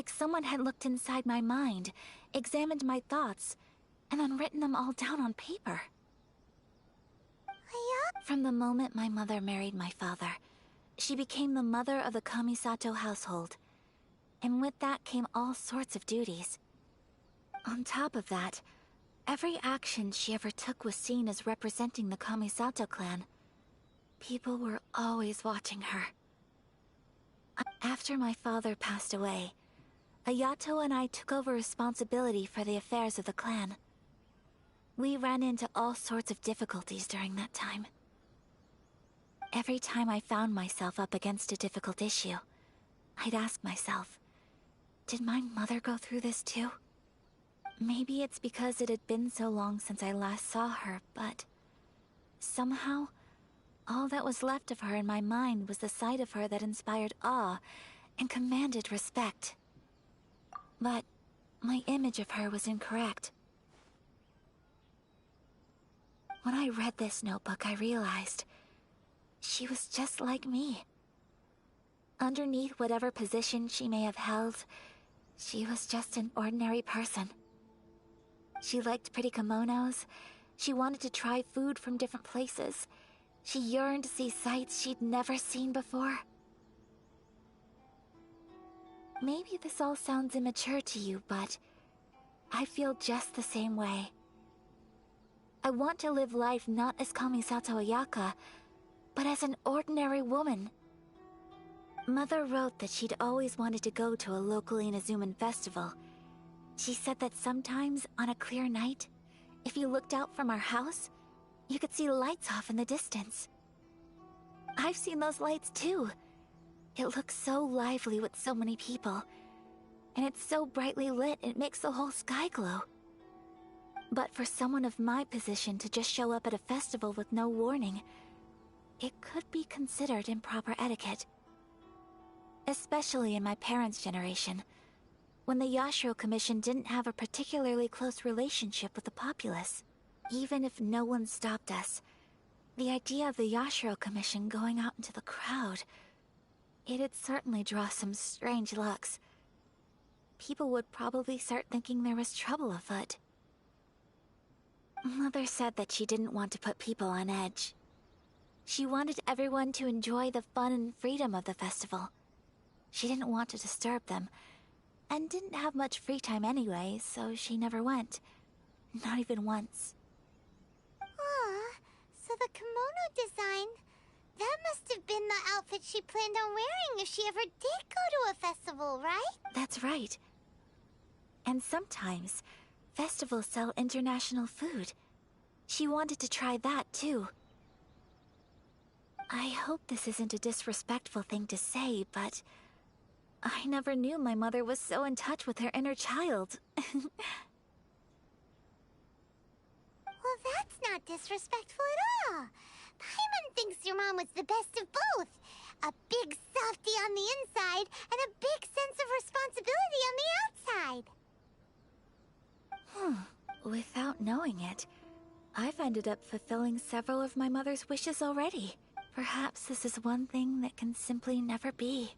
someone had looked inside my mind, examined my thoughts, and then written them all down on paper. From the moment my mother married my father, she became the mother of the Kamisato household. And with that came all sorts of duties. On top of that, every action she ever took was seen as representing the Kamisato clan. People were always watching her. After my father passed away, Ayato and I took over responsibility for the affairs of the clan. We ran into all sorts of difficulties during that time. Every time I found myself up against a difficult issue, I'd ask myself, did my mother go through this too? Maybe it's because it had been so long since I last saw her, but somehow, all that was left of her in my mind was the sight of her that inspired awe and commanded respect. But my image of her was incorrect. When I read this notebook, I realized she was just like me. Underneath whatever position she may have held, she was just an ordinary person. She liked pretty kimonos. She wanted to try food from different places. She yearned to see sights she'd never seen before. Maybe this all sounds immature to you, but I feel just the same way. I want to live life not as Kamisato Ayaka, but as an ordinary woman. Mother wrote that she'd always wanted to go to a local Inazuman festival. She said that sometimes, on a clear night, if you looked out from our house, you could see lights off in the distance. I've seen those lights too. It looks so lively with so many people. And it's so brightly lit, it makes the whole sky glow. But for someone of my position to just show up at a festival with no warning, it could be considered improper etiquette. Especially in my parents' generation, when the Yashiro Commission didn't have a particularly close relationship with the populace. Even if no one stopped us, the idea of the Yashiro Commission going out into the crowd, it'd certainly draw some strange looks. People would probably start thinking there was trouble afoot. Mother said that she didn't want to put people on edge. She wanted everyone to enjoy the fun and freedom of the festival. She didn't want to disturb them, and didn't have much free time anyway, so she never went. Not even once. Aw, so the kimono design, that must have been the outfit she planned on wearing if she ever did go to a festival, right? That's right. And sometimes, festivals sell international food. She wanted to try that too. I hope this isn't a disrespectful thing to say, but I never knew my mother was so in touch with her inner child. Well, that's not disrespectful at all. Paimon thinks your mom was the best of both. A big softie on the inside and a big sense of responsibility on the outside. Without knowing it, I've ended up fulfilling several of my mother's wishes already. Perhaps this is one thing that can simply never be.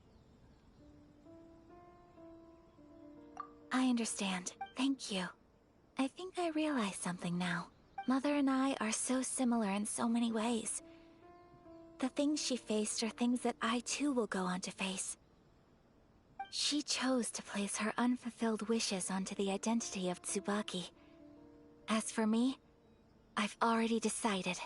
I understand. Thank you. I think I realize something now. Mother and I are so similar in so many ways. The things she faced are things that I too will go on to face. She chose to place her unfulfilled wishes onto the identity of Tsubaki. As for me, I've already decided.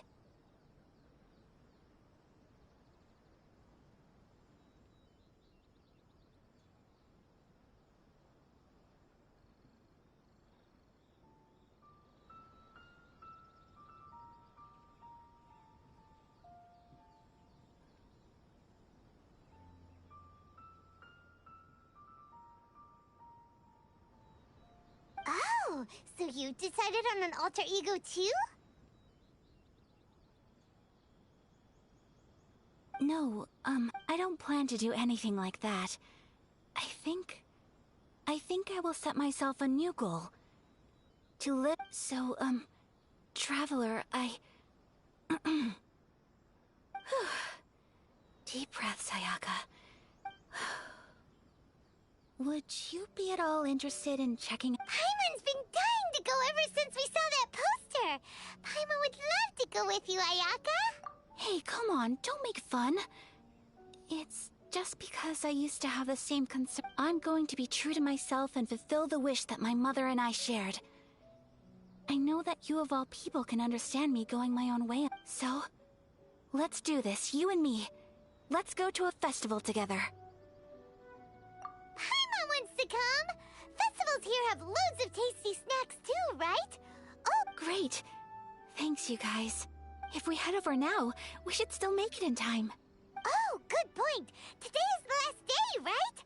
Oh, so you decided on an alter ego too? No, I don't plan to do anything like that. I think I will set myself a new goal. To live. So, Traveler, Deep breath, Sayaka. Would you be at all interested in checking? Paimon's been dying to go ever since we saw that poster. Paimon would love to go with you, Ayaka. Hey, come on, don't make fun. It's just because I used to have the same concern. I'm going to be true to myself and fulfill the wish that my mother and I shared. I know that you of all people can understand me going my own way. So, let's do this, you and me. Let's go to a festival together. Paimon wants to come! Festivals here have loads of tasty snacks too, right? Oh, great. Thanks, you guys. If we head over now, we should still make it in time. Oh, good point. Today is the last day, right?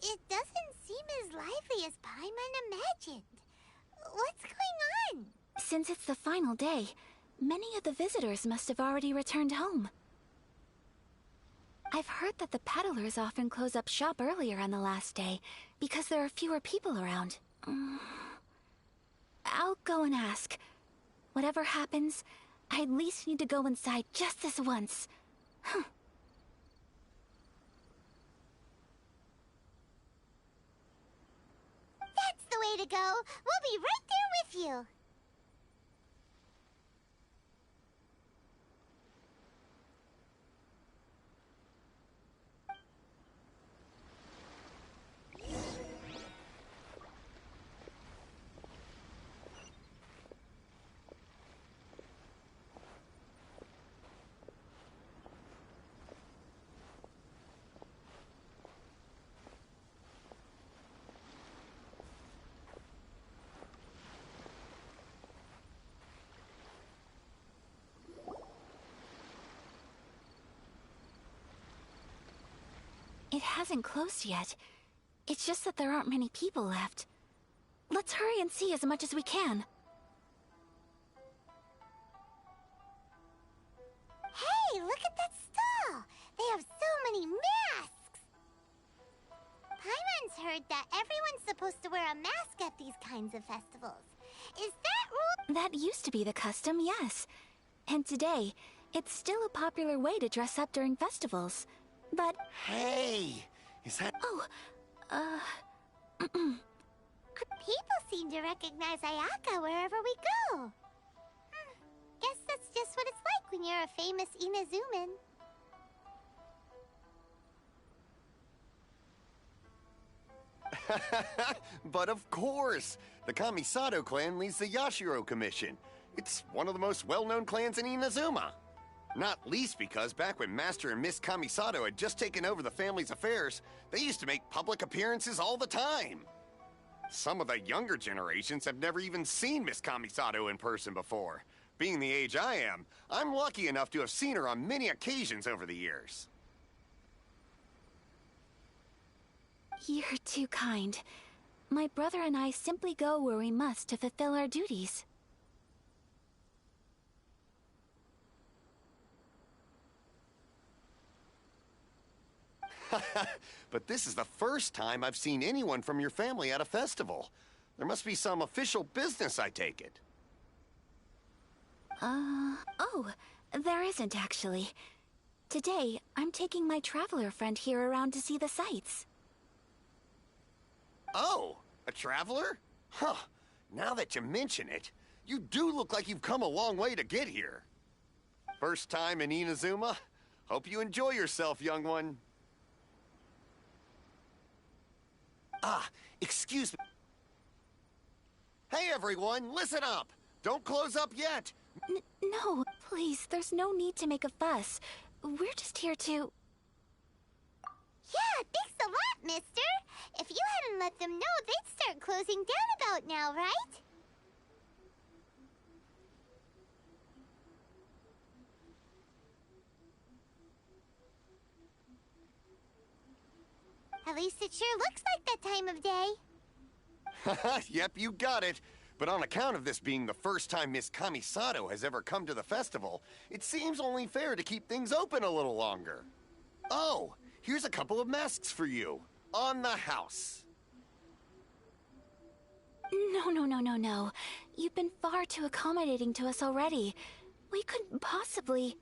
It doesn't seem as lively as Paimon imagined. What's going on? Since it's the final day, many of the visitors must have already returned home. I've heard that the peddlers often close up shop earlier on the last day because there are fewer people around. I'll go and ask. Whatever happens, I at least need to go inside just this once. That's the way to go. We'll be right there with you. It hasn't closed yet. It's just that there aren't many people left. Let's hurry and see as much as we can. Hey, look at that stall! They have so many masks! Paimon's heard that everyone's supposed to wear a mask at these kinds of festivals. Is that rule? That used to be the custom, yes. And today, it's still a popular way to dress up during festivals. But... Hey! Is that... Oh, People seem to recognize Ayaka wherever we go. Guess that's just what it's like when you're a famous Inazuman. But of course! The Kamisato clan leads the Yashiro Commission. It's one of the most well-known clans in Inazuma. Not least because back when Master and Miss Kamisato had just taken over the family's affairs, they used to make public appearances all the time. Some of the younger generations have never even seen Miss Kamisato in person before. Being the age I am, I'm lucky enough to have seen her on many occasions over the years. You're too kind. My brother and I simply go where we must to fulfill our duties. But this is the first time I've seen anyone from your family at a festival. There must be some official business, I take it. Oh, there isn't actually. Today, I'm taking my traveler friend here around to see the sights. Oh, a traveler? Huh. Now that you mention it, you do look like you've come a long way to get here. First time in Inazuma? Hope you enjoy yourself, young one. Ah, excuse me. Hey, everyone, listen up. Don't close up yet. No, please, there's no need to make a fuss. We're just here to... Yeah, thanks a lot, mister. If you hadn't let them know, they'd start closing down about now, right? At least it sure looks like that time of day. Yep, you got it. But on account of this being the first time Miss Kamisato has ever come to the festival, it seems only fair to keep things open a little longer. Oh, here's a couple of masks for you. On the house. No. You've been far too accommodating to us already. We couldn't possibly...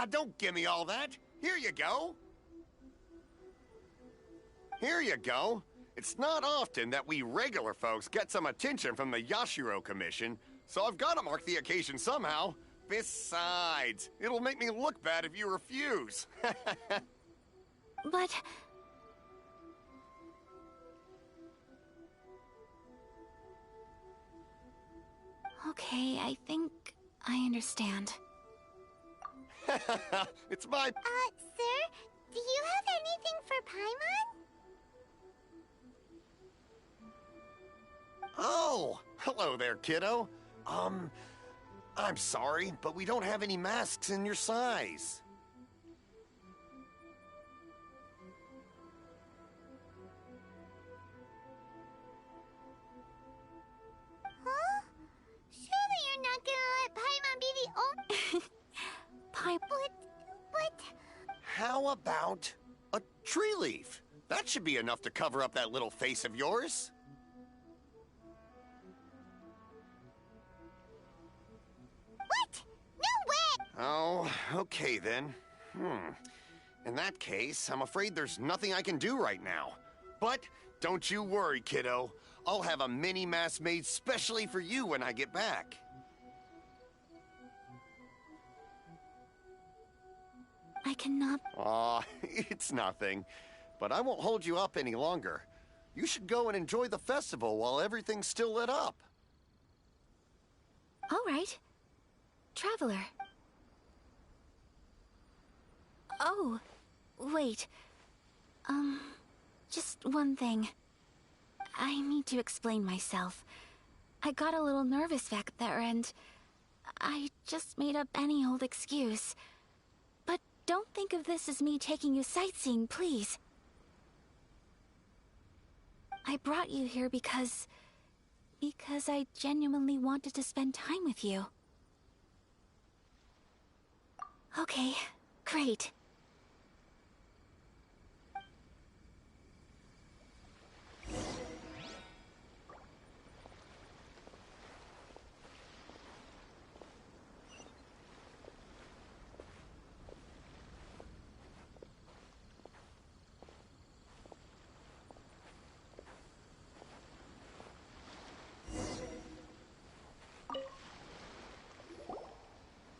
Don't give me all that. Here you go. Here you go. It's not often that we regular folks get some attention from the Yashiro Commission, so I've got to mark the occasion somehow. Besides, it'll make me look bad if you refuse. But... Okay, I think I understand. It's my... Sir, do you have anything for Paimon? Oh, hello there, kiddo. I'm sorry, but we don't have any masks in your size. Huh? Surely you're not gonna let Paimon be the only... But... How about a tree leaf? That should be enough to cover up that little face of yours. What? No way! Oh, okay then. In that case, I'm afraid there's nothing I can do right now. But don't you worry, kiddo. I'll have a mini mask made specially for you when I get back. I cannot... Aw, it's nothing. But I won't hold you up any longer. You should go and enjoy the festival while everything's still lit up. All right. Traveler. Oh, wait. Just one thing. I need to explain myself. I got a little nervous back there and... I just made up any old excuse. But don't think of this as me taking you sightseeing, please. I brought you here because I genuinely wanted to spend time with you. Okay, great.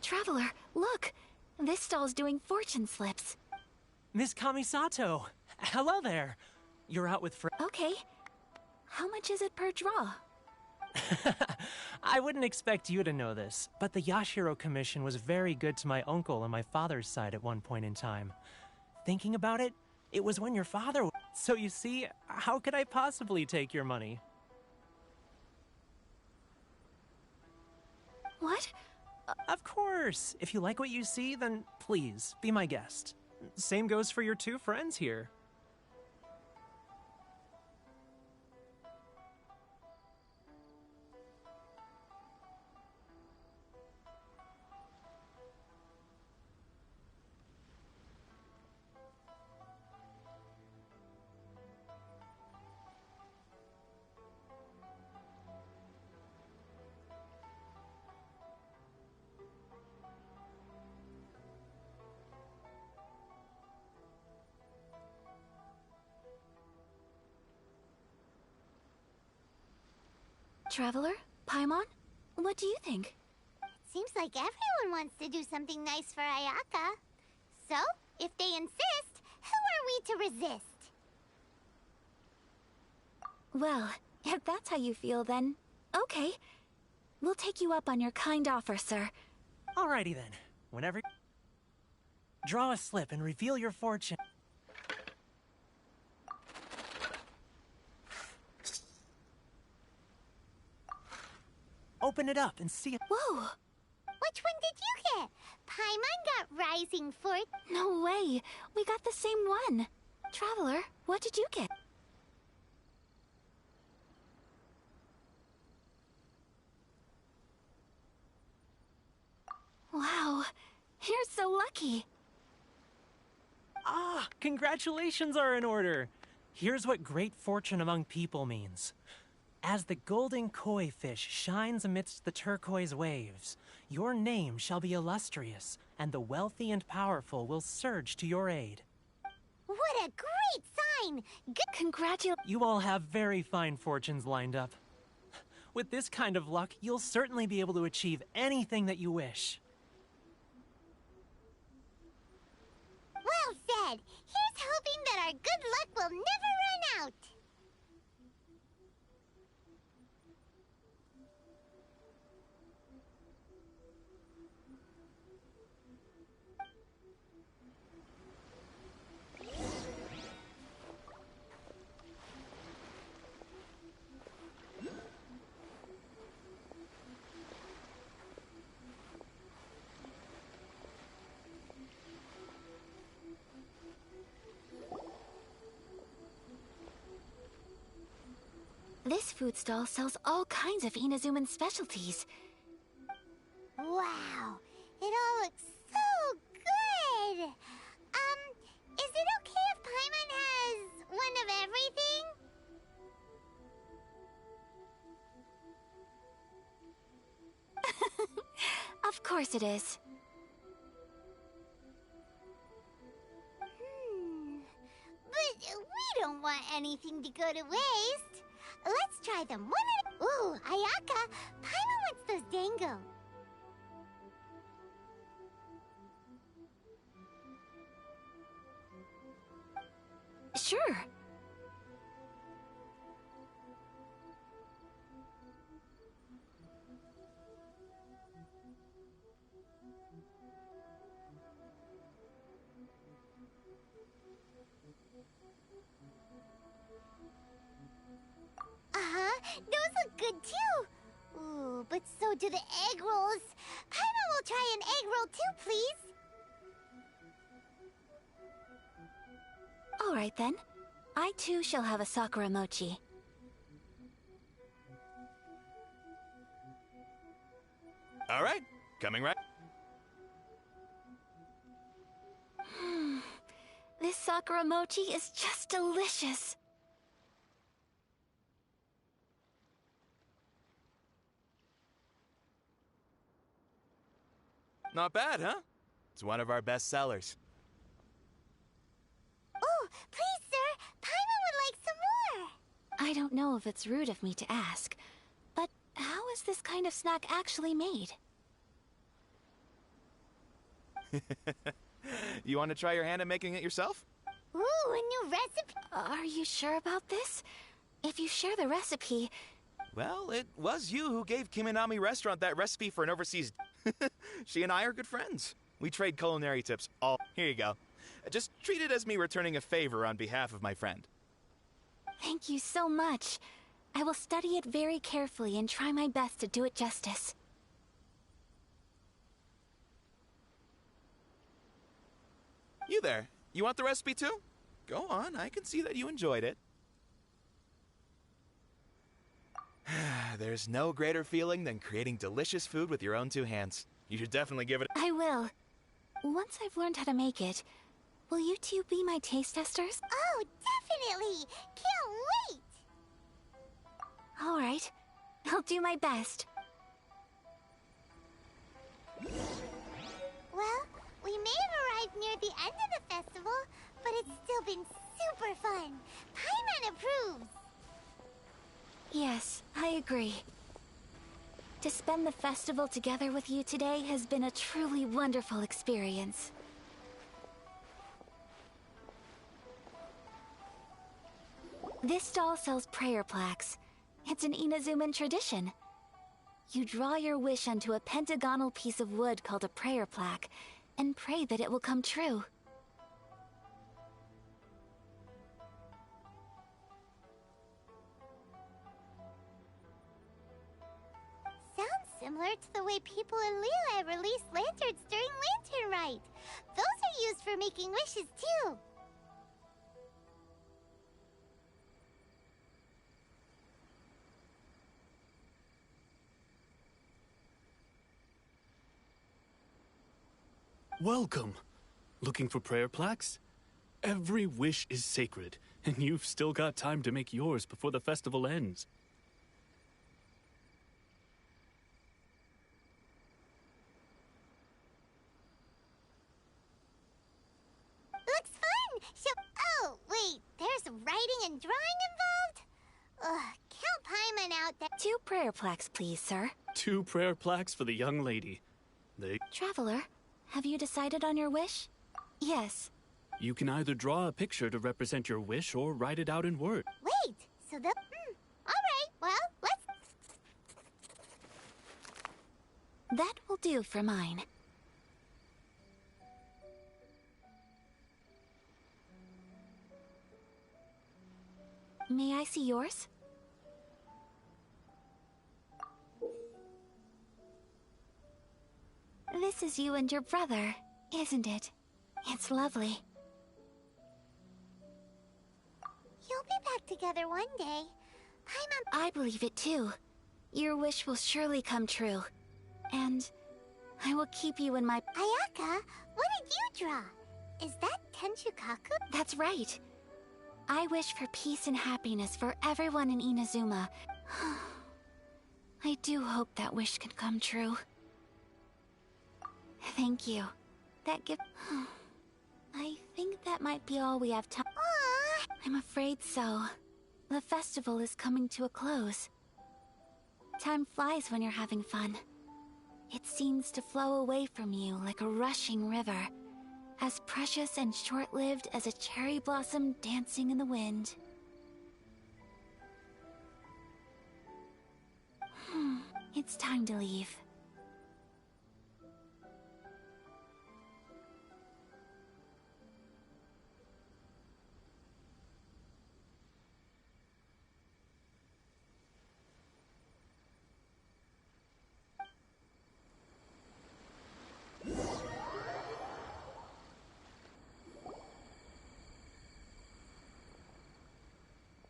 Traveler, look! This stall's doing fortune slips. Miss Kamisato! Hello there! You're out with Okay. How much is it per draw? I wouldn't expect you to know this, but the Yashiro Commission was very good to my uncle on my father's side at one point in time. Thinking about it, it was when your father... So you see, how could I possibly take your money? What? Of course! If you like what you see, then please, be my guest. Same goes for your two friends here. Traveler? Paimon? What do you think? Seems like everyone wants to do something nice for Ayaka. So, if they insist, who are we to resist? Well, if that's how you feel, then okay. We'll take you up on your kind offer, sir. Alrighty then. Whenever... Draw a slip and reveal your fortune. Open it up and see it. Whoa! Which one did you get? Paimon got Rising Fort. No way! We got the same one! Traveler, what did you get? Wow, you're so lucky. Ah, congratulations are in order. Here's what great fortune among people means. As the golden koi fish shines amidst the turquoise waves, your name shall be illustrious, and the wealthy and powerful will surge to your aid. What a great sign! Congratulations. You all have very fine fortunes lined up. With this kind of luck, you'll certainly be able to achieve anything that you wish. Well said! Here's hoping that our good luck will never run out! This food stall sells all kinds of Inazuman specialties. Wow! It all looks so good! Is it okay if Paimon has one of everything? Of course it is. But we don't want anything to go to waste. Let's try them one at a... Ooh, Ayaka! Paimon wants those dango. Sure. Those look good too. Ooh, but so do the egg rolls. Paimon will try an egg roll too, please. All right then. I too shall have a Sakura mochi. All right, coming right. This Sakura mochi is just delicious. Not bad, huh? It's one of our best sellers. Oh, please, sir. Paimon would like some more. I don't know if it's rude of me to ask, but how is this kind of snack actually made? You want to try your hand at making it yourself? Ooh, a new recipe. Are you sure about this? If you share the recipe... Well, it was you who gave Kiminami Restaurant that recipe for an overseas... She and I are good friends. We trade culinary tips all... Here you go. Just treat it as me returning a favor on behalf of my friend. Thank you so much. I will study it very carefully and try my best to do it justice. You there. You want the recipe too? Go on, I can see that you enjoyed it. There's no greater feeling than creating delicious food with your own two hands. You should definitely give it... I will. Once I've learned how to make it, will you two be my taste testers? Oh, definitely! Can't wait! All right. I'll do my best. Well, we may have arrived near the end of the festival, but it's still been super fun. Paimon approves! Yes, I agree. To spend the festival together with you today has been a truly wonderful experience. This stall sells prayer plaques. It's an Inazuman tradition. You draw your wish onto a pentagonal piece of wood called a prayer plaque, and pray that it will come true. Sounds similar to the way people in Liyue release lanterns during Lantern Rite. Those are used for making wishes too. Welcome. Looking for prayer plaques? Every wish is sacred, and you've still got time to make yours before the festival ends. Looks fun! Oh, wait, there's writing and drawing involved? Ugh, count Paimon out that— 2 prayer plaques, please, sir. 2 prayer plaques for the young lady. Traveler, have you decided on your wish? Yes. You can either draw a picture to represent your wish or write it out in words. Wait, so the— alright, well, let's— That will do for mine. May I see yours? This is you and your brother, isn't it? It's lovely. You'll be back together one day. I believe it too. Your wish will surely come true. And I will keep you in my— Ayaka, what did you draw? Is that Tenshukaku? That's right. I wish for peace and happiness for everyone in Inazuma. I do hope that wish can come true. Thank you. That gift— I think that might be all we have time— I'm afraid so. The festival is coming to a close. Time flies when you're having fun. It seems to flow away from you like a rushing river, as precious and short-lived as a cherry blossom dancing in the wind. It's time to leave.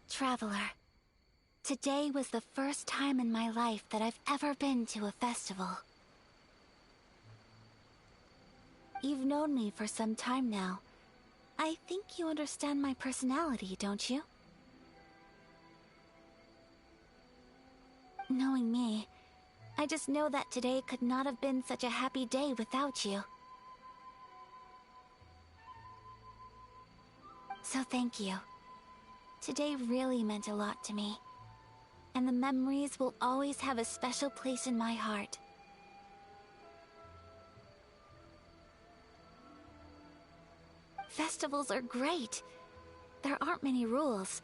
Traveler, today was the first time in my life that I've ever been to a festival. You've known me for some time now. I think you understand my personality, don't you? Knowing me, I just know that today could not have been such a happy day without you. So thank you. Today really meant a lot to me, and the memories will always have a special place in my heart. Festivals are great. There aren't many rules.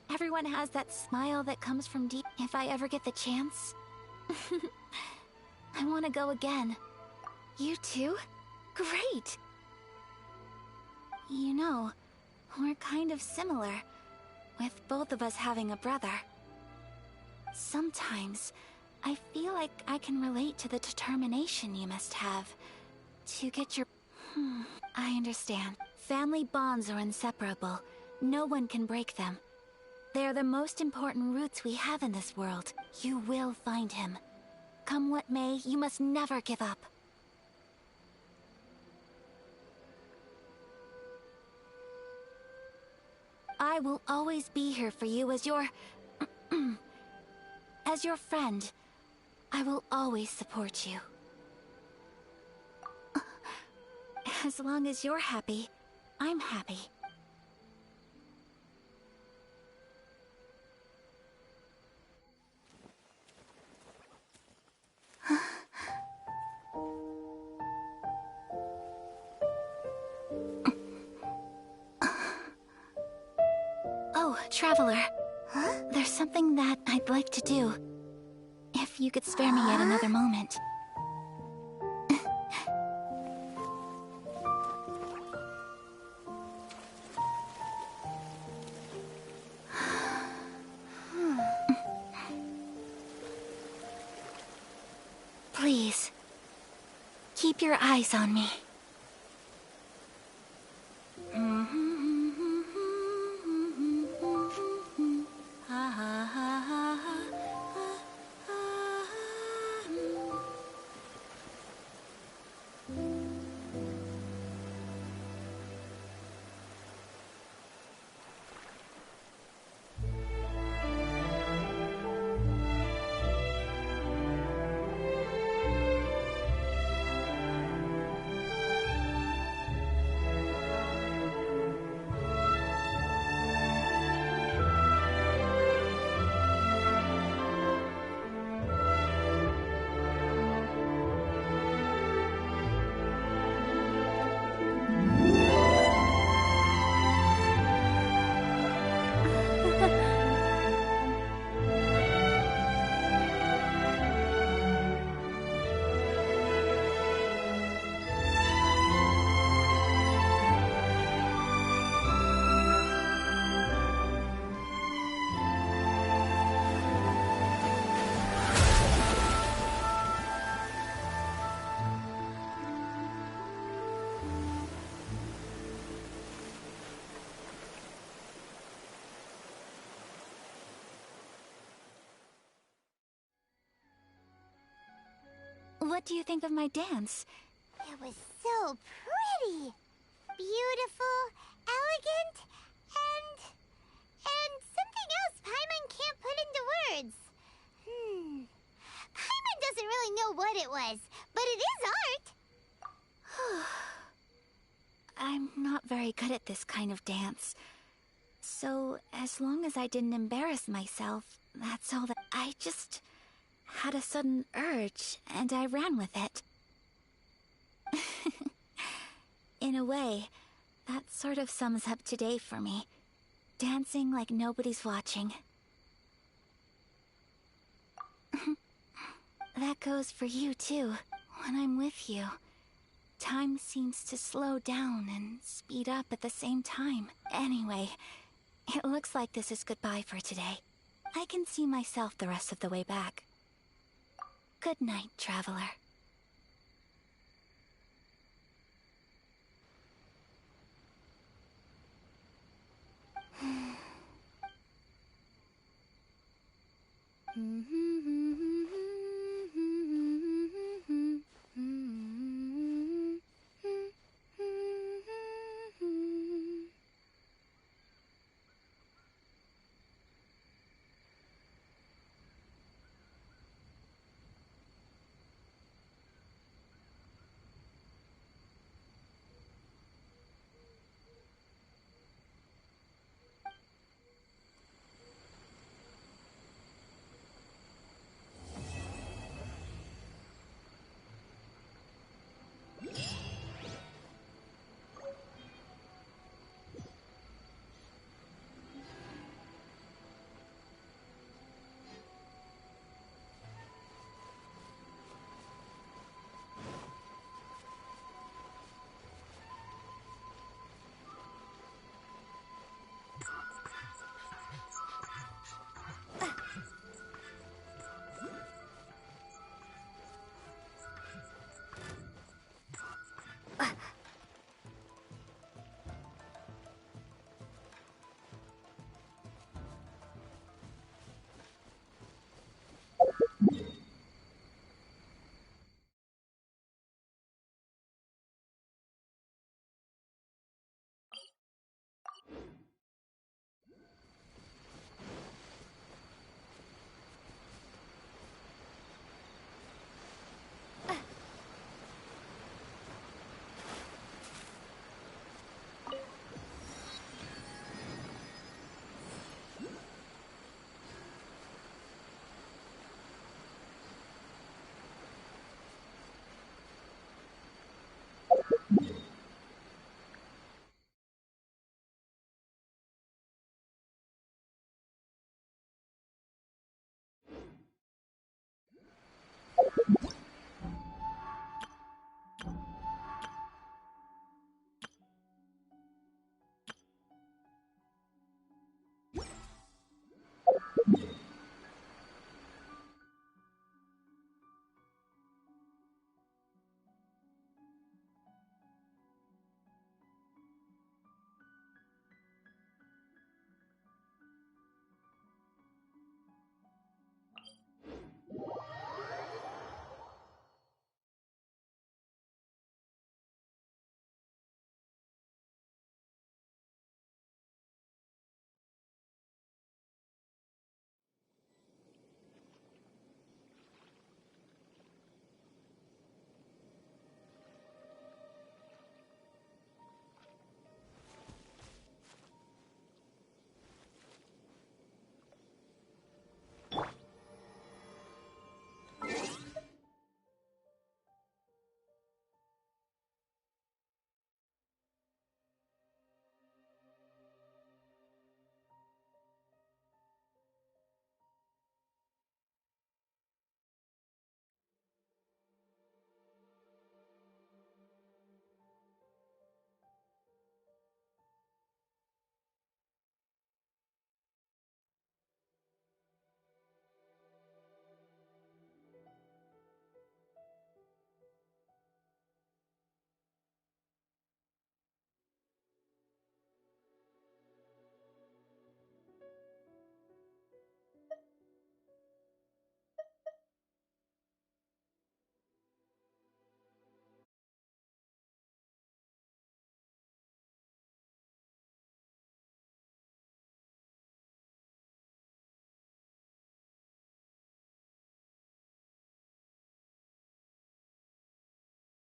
Everyone has that smile that comes from deep— If I ever get the chance, I want to go again. You too? Great! You know, we're kind of similar, with both of us having a brother. Sometimes, I feel like I can relate to the determination you must have to get your— I understand. Family bonds are inseparable. No one can break them. They are the most important roots we have in this world. You will find him. Come what may, you must never give up. I will always be here for you as your— as your friend. I will always support you. As long as you're happy, I'm happy. Traveler. Huh? There's something that I'd like to do. If you could spare me yet another moment. Please, keep your eyes on me. What do you think of my dance? It was so pretty. Beautiful, elegant, and something else Paimon can't put into words. Paimon doesn't really know what it was, but it is art. I'm not very good at this kind of dance. So, as long as I didn't embarrass myself, that's all that I just had a sudden urge, and I ran with it. In a way, that sort of sums up today for me. Dancing like nobody's watching. That goes for you too. When I'm with you, time seems to slow down and speed up at the same time. Anyway, it looks like this is goodbye for today. I can see myself the rest of the way back. Good night, traveler. Mm-hmm.